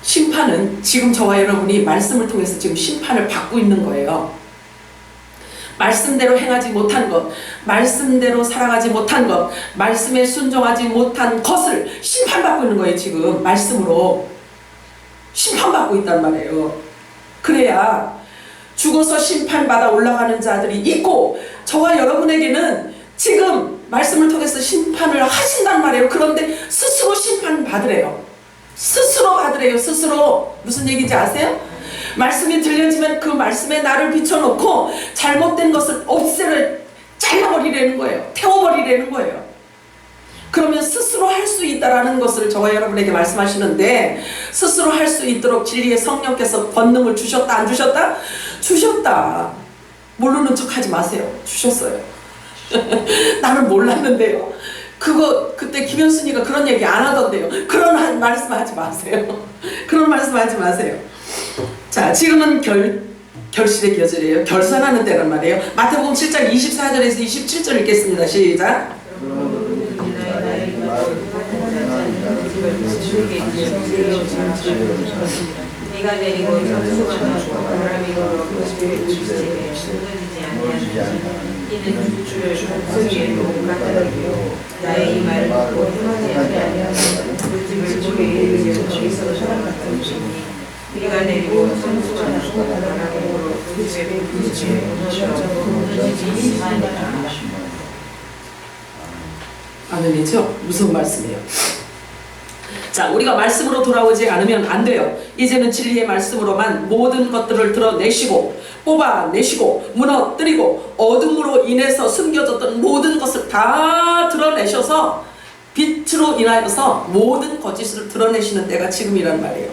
심판은 지금 저와 여러분이 말씀을 통해서 지금 심판을 받고 있는 거예요. 말씀대로 행하지 못한 것, 말씀대로 살아가지 못한 것, 말씀에 순종하지 못한 것을 심판받고 있는 거예요. 지금 말씀으로 심판받고 있단 말이에요. 그래야 죽어서 심판받아 올라가는 자들이 있고, 저와 여러분에게는 지금 말씀을 통해서 심판을 하신단 말이에요. 그런데 스스로 심판받으래요. 스스로 받으래요. 스스로. 무슨 얘기인지 아세요? 말씀이 들려지면 그 말씀에 나를 비춰놓고 잘못된 것을 잘라버리려는 거예요. 태워버리려는 거예요. 그러면 스스로 할 수 있다라는 것을 저와 여러분에게 말씀하시는데, 스스로 할 수 있도록 진리의 성령께서 권능을 주셨다 안 주셨다? 주셨다. 모르는 척 하지 마세요. 주셨어요. 나는 몰랐는데요. 그때 김현순이가 그런 얘기 안 하던데요. 그런 말씀 하지 마세요. 그런 말씀 하지 마세요. 자, 지금은 결실의 계절이에요. 결산하는 때란 말이에요. 마태복음 7장 24절에서 27절 읽겠습니다. 시작. 네가 내리고 천수가 나고 바람이 걸어 그 집에 부딪히되 무너지지 아니하니 이는 주를 목소리에 같으리요 나의 이 말을 듣고 행하지 아니하면 그 집을 주게 이르기를 거기서 사람 같은 것이니 네가 내리고 천수가 나고 바람이 걸어 그 집에 부딪히되 무너지지 아니하니라. 아멘이죠? 무슨 말씀이에요? 자, 우리가 말씀으로 돌아오지 않으면 안 돼요. 이제는 진리의 말씀으로만 모든 것들을 드러내시고 뽑아내시고 무너뜨리고 어둠으로 인해서 숨겨졌던 모든 것을 다 드러내셔서 빛으로 인하여서 모든 거짓을 드러내시는 때가 지금이란 말이에요.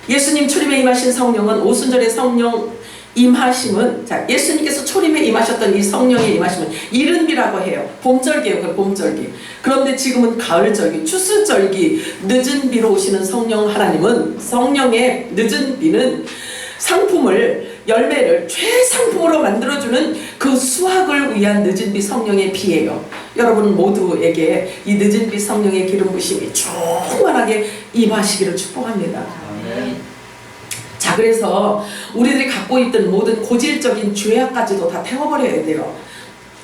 예수님 초림에 임하신 성령은 오순절의 성령 임하심은, 자, 예수님께서 초림에 임하셨던 이 성령의 임하심은 이른비라고 해요. 봄절기예요. 그 봄절기. 그런데 지금은 가을절기, 추수절기, 늦은 비로 오시는 성령 하나님은, 성령의 늦은 비는 상품을, 열매를 최상품으로 만들어주는 그 수확을 위한 늦은 비 성령의 비예요. 여러분 모두에게 이 늦은 비 성령의 기름 부심이 충만하게 임하시기를 축복합니다. 자, 그래서 우리들이 갖고 있던 모든 고질적인 죄악까지도 다 태워버려야 돼요.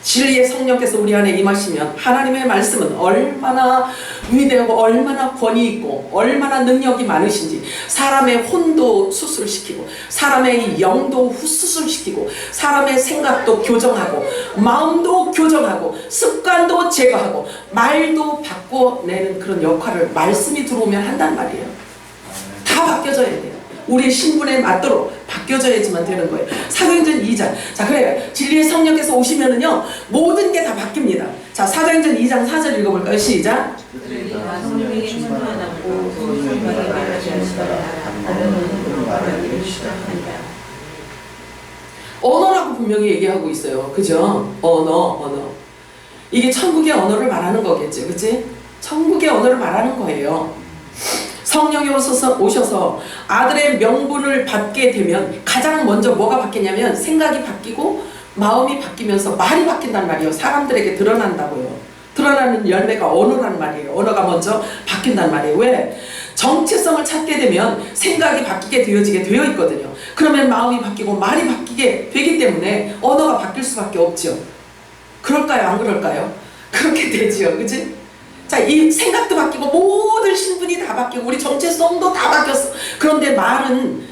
진리의 성령께서 우리 안에 임하시면 하나님의 말씀은 얼마나 위대하고 얼마나 권위 있고 얼마나 능력이 많으신지, 사람의 혼도 수술시키고 사람의 영도 수술시키고 사람의 생각도 교정하고 마음도 교정하고 습관도 제거하고 말도 바꿔내는 그런 역할을 말씀이 들어오면 한단 말이에요. 다 바뀌어져야 돼요. 우리의 신분에 맞도록 바뀌어져야지만 되는 거예요. 사도행전 2장. 자, 그래요. 진리의 성령께서 오시면은요, 모든 게 다 바뀝니다. 자, 사도행전 2장 4절 읽어볼까요? 시작. 언어라고 분명히 얘기하고 있어요. 그죠? 언어. 이게 천국의 언어를 말하는 거겠죠. 그치? 천국의 언어를 말하는 거예요. 성령이 오셔서 아들의 명분을 받게 되면 가장 먼저 뭐가 바뀌냐면 생각이 바뀌고 마음이 바뀌면서 말이 바뀐단 말이에요. 사람들에게 드러난다고요. 드러나는 열매가 언어란 말이에요. 언어가 먼저 바뀐단 말이에요. 왜? 정체성을 찾게 되면 생각이 바뀌게 되어지게 되어 있거든요. 그러면 마음이 바뀌고 말이 바뀌게 되기 때문에 언어가 바뀔 수밖에 없죠. 그럴까요? 안 그럴까요? 그렇게 되지요. 그치? 자, 이 생각도 바뀌고 모든 신분이 다 바뀌고 우리 정체성도 다 바뀌었어. 그런데 말은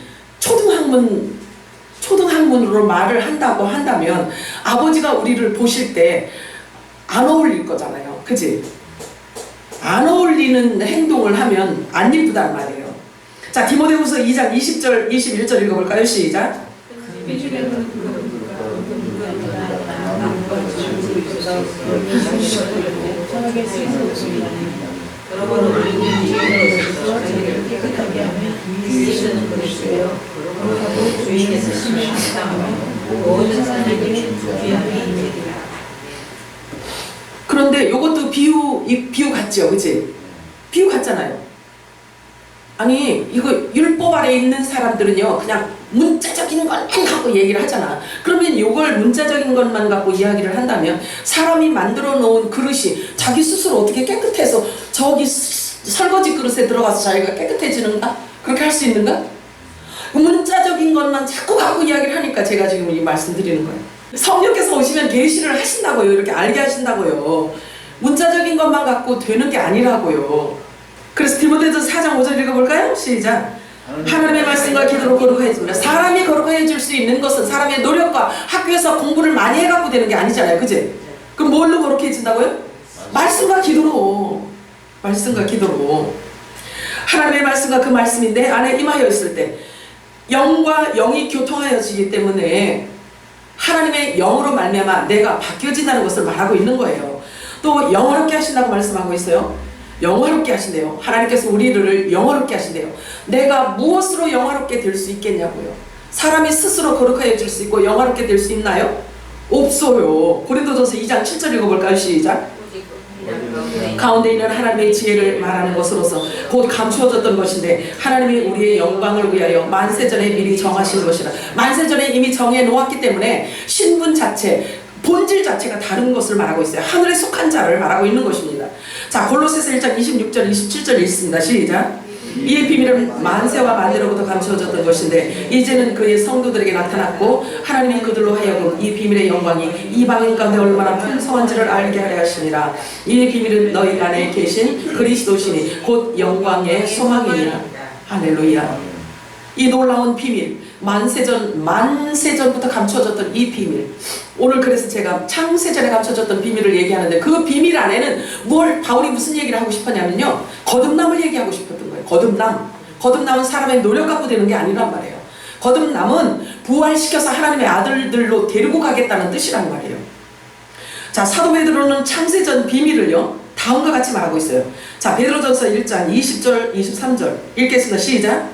초등학문으로 말을 한다고 한다면 아버지가 우리를 보실 때 안 어울릴 거잖아요. 그치? 안 어울리는 행동을 하면 안 예쁘단 말이에요. 자, 디모데후서 2장 20절 21절 읽어볼까요? 시작. 그런데 이것도 비유 같죠, 그치? 비유 같잖아요. 아니, 이거 율법 아래 있는 사람들은요, 그냥 문자적인 것만 갖고 얘기를 하잖아. 그러면 이걸 문자적인 것만 갖고 이야기를 한다면 사람이 만들어 놓은 그릇이 자기 스스로 어떻게 깨끗해서 저기 설거지 그릇에 들어가서 자기가 깨끗해지는가? 그렇게 할 수 있는가? 문자적인 것만 자꾸 갖고 이야기를 하니까 제가 지금 이 말씀 드리는 거예요. 성령께서 오시면 계시를 하신다고요. 이렇게 알게 하신다고요. 문자적인 것만 갖고 되는 게 아니라고요. 그래서 디모데전서 4장 5절 읽어볼까요? 시작. 하나님의 말씀과 기도로 거룩해집니다. 사람이 거룩해질 수 있는 것은 사람의 노력과 학교에서 공부를 많이 해갖고 되는 게 아니잖아요. 그치? 그럼 뭘로 거룩해진다고요? 말씀과 기도로. 말씀과 기도로. 하나님의 말씀과 그 말씀이 내 안에 임하여 있을 때 영과 영이 교통하여지기 때문에 하나님의 영으로 말미암아 내가 바뀌어진다는 것을 말하고 있는 거예요. 또 영화롭게 하신다고 말씀하고 있어요. 영화롭게 하신대요. 하나님께서 우리를 영화롭게 하신대요. 내가 무엇으로 영화롭게 될 수 있겠냐고요. 사람이 스스로 거룩해질 수 있고 영화롭게 될 수 있나요? 없어요. 고린도전서 2장 7절 읽어볼까요? 시작. 가운데 있는 하나님의 지혜를 말하는 것으로서 곧 감추어졌던 것인데 하나님이 우리의 영광을 위하여 만세전에 미리 정하신 것이라. 만세전에 이미 정해 놓았기 때문에 신분 자체, 본질 자체가 다른 것을 말하고 있어요. 하늘에 속한 자를 말하고 있는 것입니다. 자, 골로새서 1장 26절 27절 읽습니다. 시작. 이의 비밀은 만세와 만대로부터 감추어졌던 것인데 이제는 그의 성도들에게 나타났고 하나님이 그들로 하여금 이 비밀의 영광이 이방인 가운데 얼마나 풍성한지를 알게 하려 하시니라. 이의 비밀은 너희 안에 계신 그리스도시니 곧 영광의 소망이니라. 할렐루야. 이 놀라운 비밀, 만세전부터 감춰졌던 이 비밀, 오늘 그래서 제가 창세전에 감춰졌던 비밀을 얘기하는데 그 비밀 안에는 바울이 무슨 얘기를 하고 싶었냐면요, 거듭남을 얘기하고 싶었던 거예요. 거듭남은 사람의 노력 갖고 되는 게 아니란 말이에요. 거듭남은 부활시켜서 하나님의 아들들로 데리고 가겠다는 뜻이란 말이에요. 자, 사도 베드로는 창세전 비밀을요 다음과 같이 말하고 있어요. 자, 베드로전서 1장 20절 23절 읽겠습니다. 시작.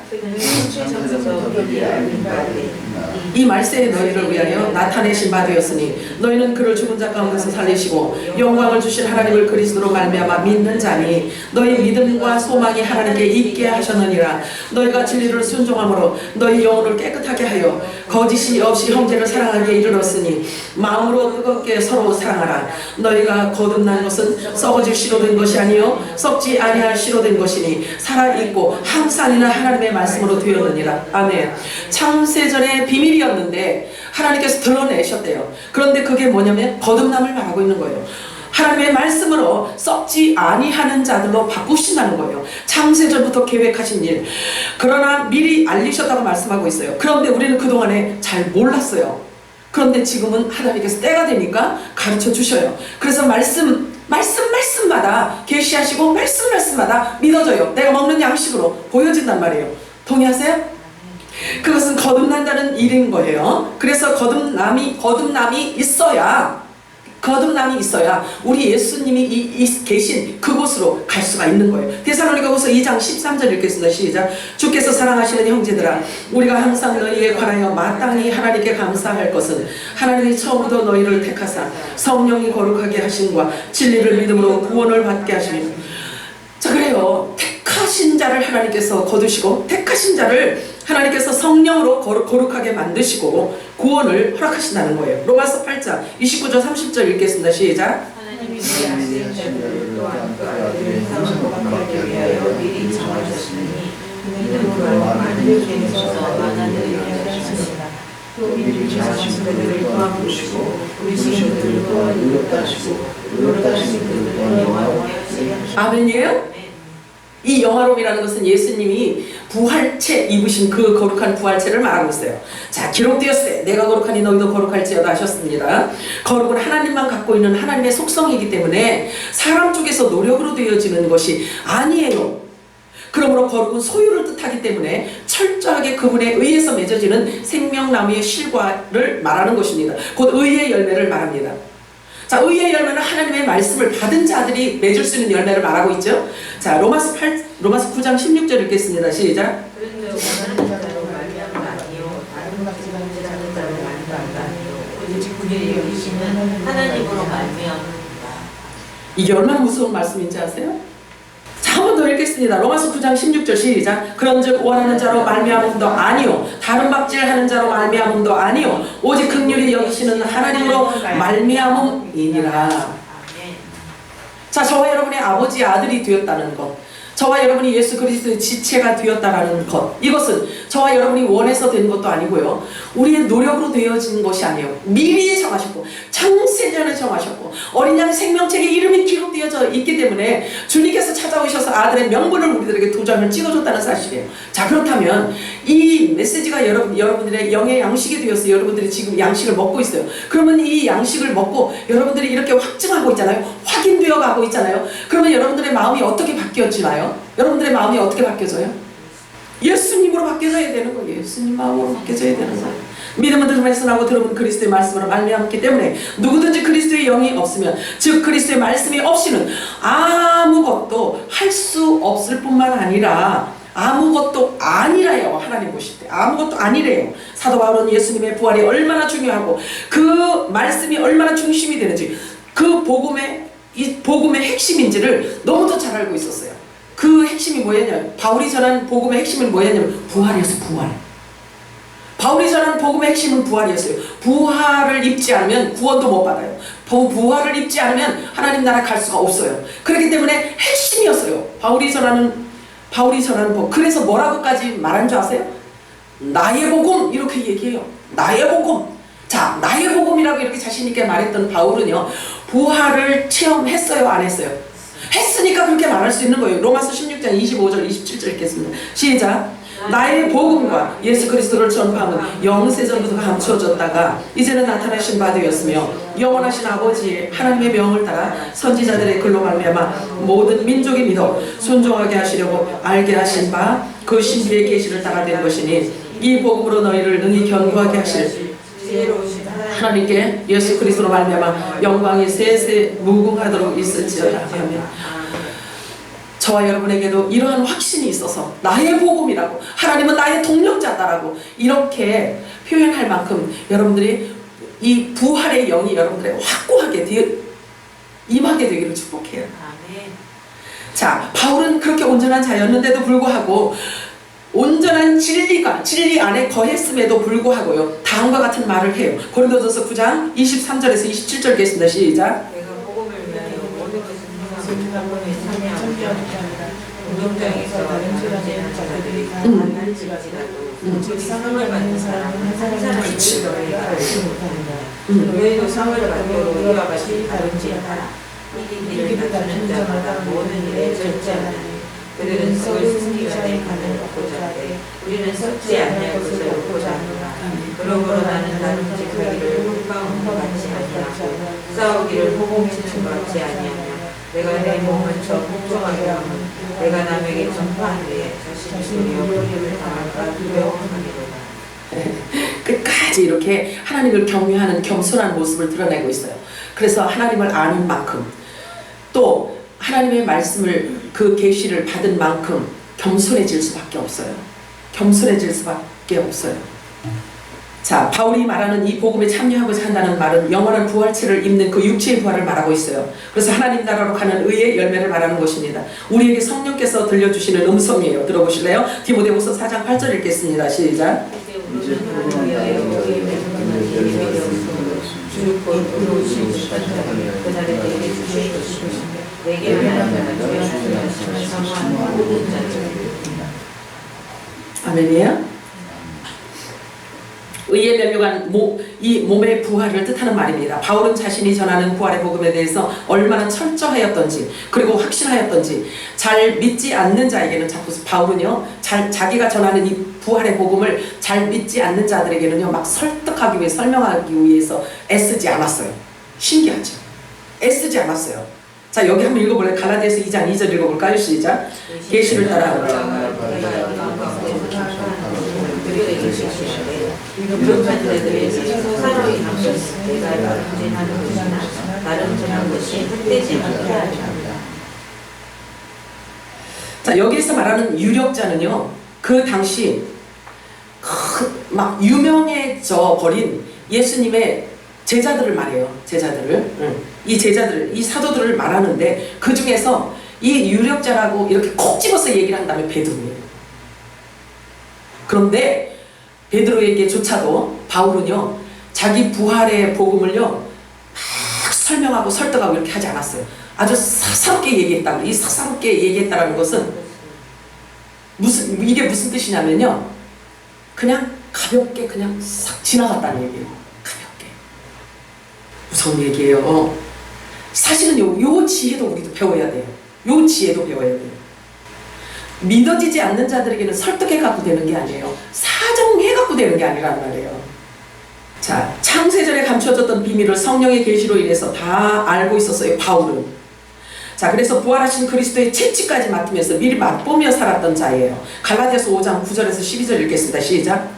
이 말세에 너희를 위하여 나타내신 바 되었으니 너희는 그를 죽은 자 가운데서 살리시고 영광을 주신 하나님을 그리스도로 말미암아 믿는 자니 너희 믿음과 소망이 하나님께 있게 하셨느니라. 너희가 진리를 순종함으로 너희 영혼을 깨끗하게 하여 거짓이 없이 형제를 사랑하기에 이르렀으니 마음으로 뜨겁게 서로 사랑하라. 너희가 거듭난 것은 썩어질 씨로 된 것이 아니요 썩지 아니할 씨로 된 것이니 살아있고 항상이나 하나님의 말씀으로 되었느니라. 아멘. 창세전의 비밀이었는데 하나님께서 드러내셨대요. 그런데 그게 뭐냐면 거듭남을 말하고 있는 거예요. 하나님의 말씀으로 썩지 아니하는 자들로 바꾸신다는 거예요. 창세전부터 계획하신 일, 그러나 미리 알리셨다고 말씀하고 있어요. 그런데 우리는 그동안에 잘 몰랐어요. 그런데 지금은 하나님께서 때가 되니까 가르쳐 주셔요. 그래서 말씀마다 계시하시고 말씀마다 믿어져요. 내가 먹는 양식으로 보여진단 말이에요. 동의하세요? 그것은 거듭난다는 일인 거예요. 그래서 거듭남이 있어야 우리 예수님이 계신 그곳으로 갈 수가 있는 거예요. 데살로니가후서 2장 13절 읽겠습니다. 시작. 주께서 사랑하시는 형제들아, 우리가 항상 너희에 관하여 마땅히 하나님께 감사할 것은 하나님이 처음부터 너희를 택하사 성령이 거룩하게 하심과 진리를 믿음으로 구원을 받게 하시니. 자, 그래요. 택하신 자를 하나님께서 거두시고 택하신 자를 하나님께서 성령으로 거룩하게 만드시고 구원을 허락하신다는 거예요. 로마서 8장 29절 30절 읽겠습니다. 시작. 하나님이 우리 안에 있는 자들을 또한 그 아들의 사랑으로 받게 위하여 미리 정하셨으니 믿음으로 하나님께서 만나들을 하셨으나 또 미리 정하신 그들을 또한 보시고 부르신 그들을 또한 의롭다시고 의롭다신 그들을 또한 영화롭게 하시리라. 아멘이에요? 이 영화로움이라는 것은 예수님이 부활체 입으신 그 거룩한 부활체를 말하고 있어요. 자, 기록되었을 때 내가 거룩하니 너희도 거룩할지어다 하셨습니다. 거룩은 하나님만 갖고 있는 하나님의 속성이기 때문에 사람 쪽에서 노력으로 되어지는 것이 아니에요. 그러므로 거룩은 소유를 뜻하기 때문에 철저하게 그분에 의해서 맺어지는 생명나무의 실과를 말하는 것입니다. 곧 의의 열매를 말합니다. 자, 의의 열매는 하나님의 말씀을 받은 자들이 맺을 수 있는 열매를 말하고 있죠. 자, 로마서 9장 16절 읽겠습니다. 시작. 그런데 원하는 자로 말미암은 아니요 다른 같이 자는 자로 말미암은 아니요 오직 그의 여기시는 하나님으로 말미암는다. 이게 얼마나 무서운 말씀인지 아세요? 자, 한 번 더 읽겠습니다. 로마서 9장 16절 시작. 그런즉 원하는 자로 말미암음도 아니요 다른 박질하는 자로 말미암음도 아니요 오직 긍휼히 여기시는 하나님으로 말미암음이니라. 자, 저와 여러분의 아버지 아들이 되었다는 것, 저와 여러분이 예수 그리스도의 지체가 되었다라는 것, 이것은 저와 여러분이 원해서 된 것도 아니고요, 우리의 노력으로 되어진 것이 아니에요. 미리 정하셨고 창세전에 정하셨고 어린 양 생명책에 이름이 기록되어져 있기 때문에 주님께서 찾아오셔서 아들의 명분을 우리들에게 도장을 찍어줬다는 사실이에요. 자, 그렇다면 이 메시지가 여러분들의 영의 양식이 되어서 여러분들이 지금 양식을 먹고 있어요. 그러면 이 양식을 먹고 여러분들이 이렇게 확증하고 있잖아요. 확인되어 가고 있잖아요. 그러면 여러분들의 마음이 어떻게 바뀌어지나요? 여러분들의 마음이 어떻게 바뀌어져요? 예수님으로 바뀌어져야 되는 거예요. 예수님 마음으로 바뀌어져야 되는 거예요. 믿음은 들음에서 나고 들음은 그리스도의 말씀으로 말미암기 때문에 누구든지 그리스도의 영이 없으면, 즉 그리스도의 말씀이 없이는 아무것도 할 수 없을 뿐만 아니라 아무것도 아니라요. 하나님 보실 때 아무것도 아니래요. 사도 바울은 예수님의 부활이 얼마나 중요하고 그 말씀이 얼마나 중심이 되는지, 그 복음의 이 복음의 핵심인지를 너무도 잘 알고 있었어요. 그 핵심이 뭐였냐? 바울이 전한 복음의 핵심은 뭐였냐면 부활이었어요. 부활. 바울이 전한 복음의 핵심은 부활이었어요. 부활을 입지 않으면 구원도 못 받아요. 부활을 입지 않으면 하나님 나라 갈 수가 없어요. 그렇기 때문에 핵심이었어요. 바울이 전하는 복. 그래서 뭐라고까지 말한 줄 아세요? 나의 복음 이렇게 얘기해요. 나의 복음. 자, 나의 복음이라고 이렇게 자신 있게 말했던 바울은요, 부활을 체험했어요, 안 했어요? 했으니까 그렇게 말할 수 있는 거예요. 로마서 16장 25절 27절 읽겠습니다. 시작. 나의 복음과 예수 그리스도를 전파함은 영세전부터 감추어졌다가 이제는 나타나신 바 되었으며 영원하신 아버지 하나님의 명을 따라 선지자들의 글로 말미암아 모든 민족이 믿어 순종하게 하시려고 알게 하신 바 그 신비의 계시를 따라 된 것이니 이 복음으로 너희를 능히 견고하게 하실 하나님께 예수 그리스도로 말미암아 영광이 세세 무궁하도록 있을지어다. 아멘. 저와 여러분에게도 이러한 확신이 있어서 나의 복음이라고, 하나님은 나의 동력자다라고 이렇게 표현할 만큼 여러분들이 이 부활의 영이 여러분들에게 확고하게 임하게 되기를 축복해요. 자, 바울은 그렇게 온전한 자였는데도 불구하고 온전한 진리 안에 거했음에도 불구하고요, 다음과 같은 말을 해요. 고린도전서 9장 23절에서 27절 읽겠습니다. 시작. 내가 복음을 위하여 모든 것을 성공에 참여하며 공동장에서 연주하는 자들이 만날지라도 상을 받는 사람은 한 사람이 너희가 알지 못하느냐. 너희도 상을 받도록 이와 같이 다른지라. 이긴 일을 다투는 자마다 모든 일에 절제하나니 그들은 썩을 승리가 내 간을 얻고자 하되 우리는 썩지 아니할 것을 얻고자 하노라. 그러므로 나는 묵직하기를 흑방과 같이 아니하고 싸우기를 호공치는 것 같이 아니하며 내가 내 몸을 복종하게 하면 내가 남에게 전파한 뒤에 자신이 도리어 당할까 두려워하리로다. 끝까지 이렇게 하나님을 경외하는 겸손한 모습을 드러내고 있어요. 그래서 하나님을 아는 만큼, 또 하나님의 말씀을, 그 계시를 받은 만큼 겸손해질 수밖에 없어요. 겸손해질 수밖에 없어요. 자, 바울이 말하는 이 복음에 참여하고자 한다는 말은 영원한 부활체를 입는 그 육체의 부활을 말하고 있어요. 그래서 하나님 나라로 가는 의의 열매를 말하는 것입니다. 우리에게 성령께서 들려주시는 음성이에요. 들어보실래요? 디모데후서 4장 8절 읽겠습니다. 시작. 아멘이에요? 의의 면류관, 이 몸의 부활을 뜻하는 말입니다. 바울은 자신이 전하는 부활의 복음에 대해서 얼마나 철저하였던지, 그리고 확신하였던지, 잘 믿지 않는 자에게는 자꾸 바울은요, 자기가 전하는 이 부활의 복음을 잘 믿지 않는 자들에게는요, 막 설득하기 위해, 설명하기 위해서 애쓰지 않았어요. 신기하죠? 애쓰지 않았어요. 자, 여기 한번 읽어볼래요? 갈라디아서 2장 2절 읽어볼까요? 시작. 계시를 따라 부족한 자들의 사랑이 남겼을 내가 부진하는 것이나 나름 전한 것이 헛되지 않게 하리라. 자, 여기에서 말하는 유력자는요, 그 당시 막 유명해져 버린 예수님의 제자들을 말해요. 제자들을. 이 제자들, 이 사도들을 말하는데 그 중에서 이 유력자라고 이렇게 콕 집어서 얘기를 한다면 베드로예요. 그런데 베드로에게조차도 바울은요, 자기 부활의 복음을요, 막 설명하고 설득하고 이렇게 하지 않았어요. 아주 사사롭게 얘기했다. 이 사사롭게 얘기했다라는 것은 이게 무슨 뜻이냐면요, 그냥 가볍게 그냥 싹 지나갔다는 얘기예요. 가볍게. 무서운 얘기예요. 사실은 요 지혜도 우리도 배워야 돼요. 요 지혜도 배워야 돼요. 믿어지지 않는 자들에게는 설득해갖고 되는 게 아니에요. 사정해갖고 되는 게 아니란 말이에요. 자, 창세전에 감춰졌던 비밀을 성령의 계시로 인해서 다 알고 있었어요, 바울은. 자, 그래서 부활하신 그리스도의 채찍까지 맡으면서 미리 맛보며 살았던 자예요. 갈라디아서 5장 9절에서 12절 읽겠습니다. 시작.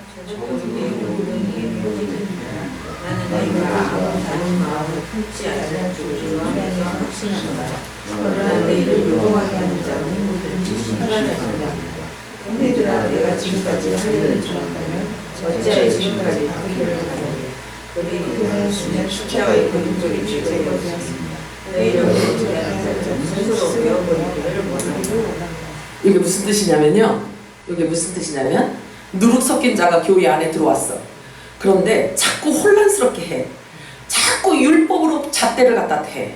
형제들아, 내가 지금까지 할 일을 좋았다면 어찌하여 지금까지 하기를 하느냐. 그들은 십자가의 그림적인 죄가 되었습니다. 내 이름으로 스스로 배워버리기를 원하고. 이게 무슨 뜻이냐면요. 이게 무슨 뜻이냐면 누룩 섞인 자가 교회 안에 들어왔어. 그런데 자꾸 혼란스럽게 해. 자꾸 율법으로 잣대를 갖다 대.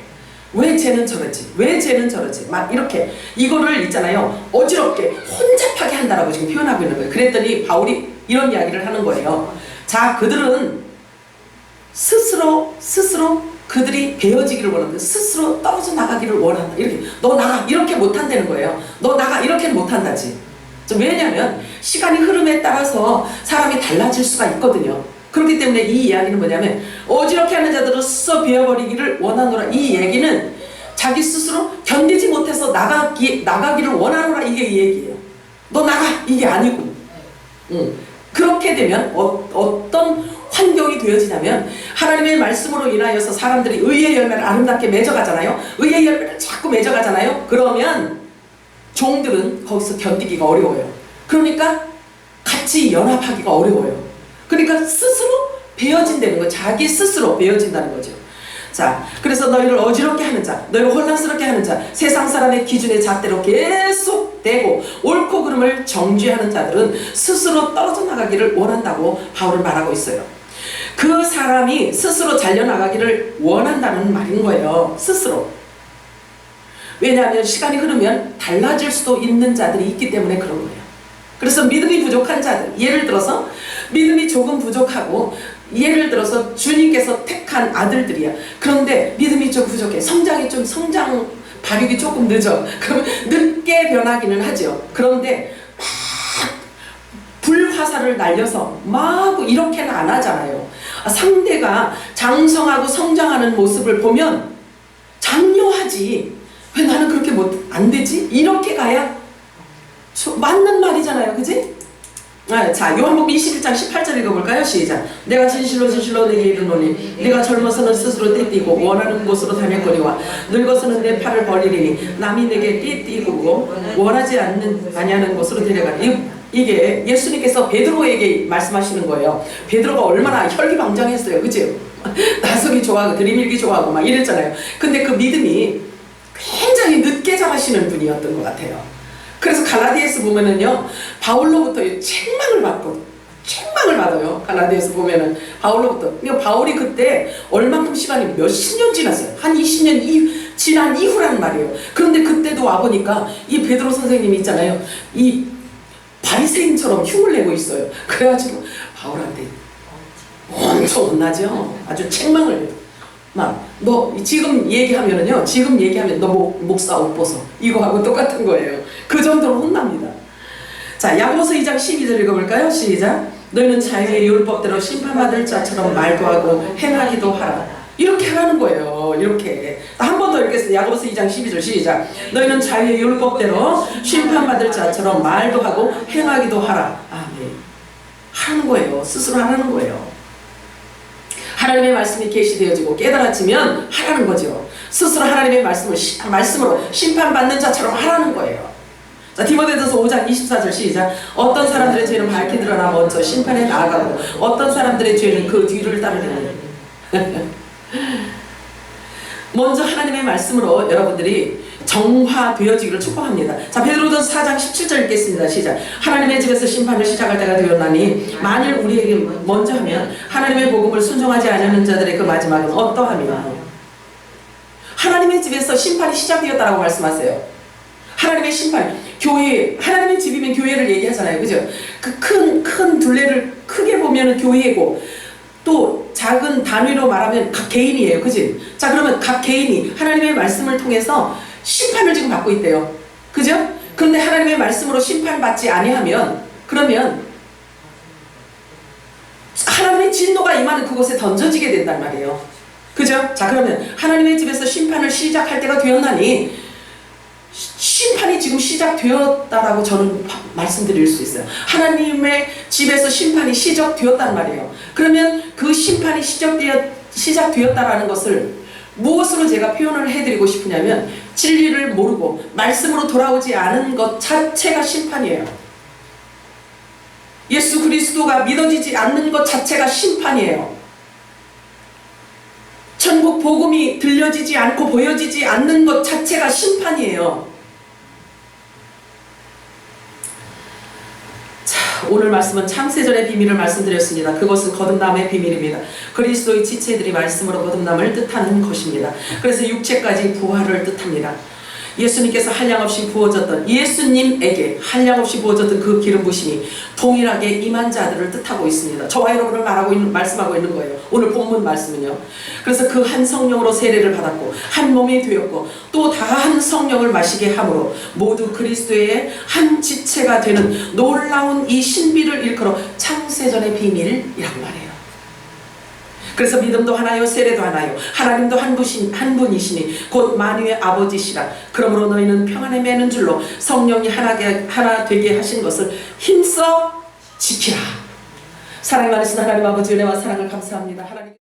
왜 쟤는 저러지? 왜 쟤는 저러지? 막 이렇게 이거를 있잖아요. 어지럽게 혼잡하게 한다라고 지금 표현하고 있는 거예요. 그랬더니 바울이 이런 이야기를 하는 거예요. 자, 그들은 스스로 그들이 베어지기를 원한다. 스스로 떨어져 나가기를 원한다. 이렇게 너 나가 이렇게 못한다는 거예요. 너 나가 이렇게는 못한다지. 왜냐하면 시간이 흐름에 따라서 사람이 달라질 수가 있거든요. 그렇기 때문에 이 이야기는 뭐냐면 어지럽게 하는 자들은 스스로 베어버리기를 원하노라. 이 얘기는 자기 스스로 견디지 못해서 나가기를 원하노라. 이게 이 얘기예요. 너 나가 이게 아니고. 그렇게 되면 어떤 환경이 되어지냐면 하나님의 말씀으로 인하여서 사람들이 의의 열매를 아름답게 맺어가잖아요. 의의 열매를 자꾸 맺어가잖아요. 그러면 종들은 거기서 견디기가 어려워요. 그러니까 같이 연합하기가 어려워요. 그러니까 스스로 베어진다는 거, 자기 스스로 베어진다는 거죠. 자, 그래서 너희를 어지럽게 하는 자, 너희를 혼란스럽게 하는 자, 세상 사람의 기준의 잣대로 계속 대고 옳고 그름을 정죄하는 자들은 스스로 떨어져 나가기를 원한다고 바울은 말하고 있어요. 그 사람이 스스로 잘려나가기를 원한다는 말인 거예요. 스스로. 왜냐하면 시간이 흐르면 달라질 수도 있는 자들이 있기 때문에 그런 거예요. 그래서 믿음이 부족한 자들, 예를 들어서 믿음이 조금 부족하고 예를 들어서 주님께서 택한 아들들이야. 그런데 믿음이 좀 부족해. 성장 발육이 조금 늦어. 그러면 늦게 변하기는 하죠. 그런데 막 불화살을 날려서 막 이렇게는 안 하잖아요. 상대가 장성하고 성장하는 모습을 보면 장려하지. 왜 나는 그렇게 안 되지? 이렇게 가야 맞는 말이잖아요. 그지? 자, 요한복음 21장 18절 읽어볼까요? 시작. 내가 진실로 내게 이르노니 네가 젊어서는 스스로 떼띠고 원하는 곳으로 다닐거니와 늙어서는 내 팔을 벌리리니 남이 내게 떼띠고 원하지 아니하는 곳으로 데려가니. 이게 예수님께서 베드로에게 말씀하시는 거예요. 베드로가 얼마나 혈기방장했어요. 그죠? 나서기 좋아하고 들이밀기 좋아하고 막 이랬잖아요. 근데 그 믿음이 굉장히 늦게 자라시는 분이었던 것 같아요. 그래서 갈라디아서 보면은요, 바울로부터 책망을 받아요. 갈라디아서 보면은 바울로부터. 그러니까 바울이 그때 얼만큼 시간이 몇십 년 지났어요. 한 20년 지난 이후란 말이에요. 그런데 그때도 와보니까 이 베드로 선생님이 있잖아요. 이 바리새인처럼 흉을 내고 있어요. 그래가지고 바울한테 엄청 혼나죠. 아주 책망을. 너 지금 얘기하면 너 목사 옷 벗어. 이거하고 똑같은 거예요. 그 정도로 혼납니다. 자, 야고보서 2장 12절 읽어볼까요? 시작. 너희는 자유의 율법대로 심판받을 자처럼 말도 하고 행하기도 하라. 이렇게 하라는 거예요. 이렇게. 한 번 더 읽겠습니다. 야고보서 2장 12절 시작. 너희는 자유의 율법대로 심판받을 자처럼 말도 하고 행하기도 하라. 아멘. 하라는 거예요. 스스로 하라는 거예요. 하나님의 말씀이 계시되어지고 깨달아지면 하라는 거죠. 스스로 하나님의 말씀으로 심판받는 자처럼 하라는 거예요. 자, 디모데전서 5장 24절 시작. 어떤 사람들의 죄는 밝히 드러나 먼저 심판에 나아가고 어떤 사람들의 죄는 그 뒤를 따르리니. 먼저 하나님의 말씀으로 여러분들이 정화되어지기를 축복합니다. 자, 베드로전서 4장 17절 읽겠습니다. 시작. 하나님의 집에서 심판을 시작할 때가 되었나니 만일 우리에게 먼저 하면 하나님의 복음을 순종하지 않는 자들의 그 마지막은 어떠하며. 하나님의 집에서 심판이 시작되었다라고 말씀하세요. 하나님의 심판, 교회, 하나님의 집이면 교회를 얘기하잖아요. 그죠? 그 큰 둘레를 크게 보면은 교회고 또 작은 단위로 말하면 각 개인이에요. 그지? 자, 그러면 각 개인이 하나님의 말씀을 통해서 심판을 지금 받고 있대요. 그죠? 그런데 하나님의 말씀으로 심판받지 아니하면 그러면 하나님의 진노가 임하는 그곳에 던져지게 된단 말이에요. 그죠? 자, 그러면 하나님의 집에서 심판을 시작할 때가 되었나니 심판이 지금 시작되었다라고 저는 말씀드릴 수 있어요. 하나님의 집에서 심판이 시작되었단 말이에요. 그러면 그 심판이 시작되었다라는 것을 무엇으로 제가 표현을 해드리고 싶으냐면 진리를 모르고 말씀으로 돌아오지 않은 것 자체가 심판이에요. 예수 그리스도가 믿어지지 않는 것 자체가 심판이에요. 천국 복음이 들려지지 않고 보여지지 않는 것 자체가 심판이에요. 자, 오늘 말씀은 창세전의 비밀을 말씀드렸습니다. 그것은 거듭남의 비밀입니다. 그리스도의 지체들이 말씀으로 거듭남을 뜻하는 것입니다. 그래서 육체까지 부활을 뜻합니다. 예수님께서 한량없이 부어졌던, 예수님에게 한량없이 부어졌던 그 기름 부심이 동일하게 임한 자들을 뜻하고 있습니다. 저와 여러분을 말씀하고 있는 거예요. 오늘 본문 말씀은요. 그래서 그 한 성령으로 세례를 받았고 한 몸이 되었고 또 다 한 성령을 마시게 함으로 모두 그리스도의 한 지체가 되는 놀라운 이 신비를 일컬어 창세전의 비밀이라고 말해요. 그래서 믿음도 하나요, 세례도 하나요, 하나님도 한 분이시니 곧 만유의 아버지시라. 그러므로 너희는 평안에 매는 줄로 성령이 하나 되게 하신 것을 힘써 지키라. 사랑이 많으신 하나님 아버지, 은혜와 사랑을 감사합니다. 하나님.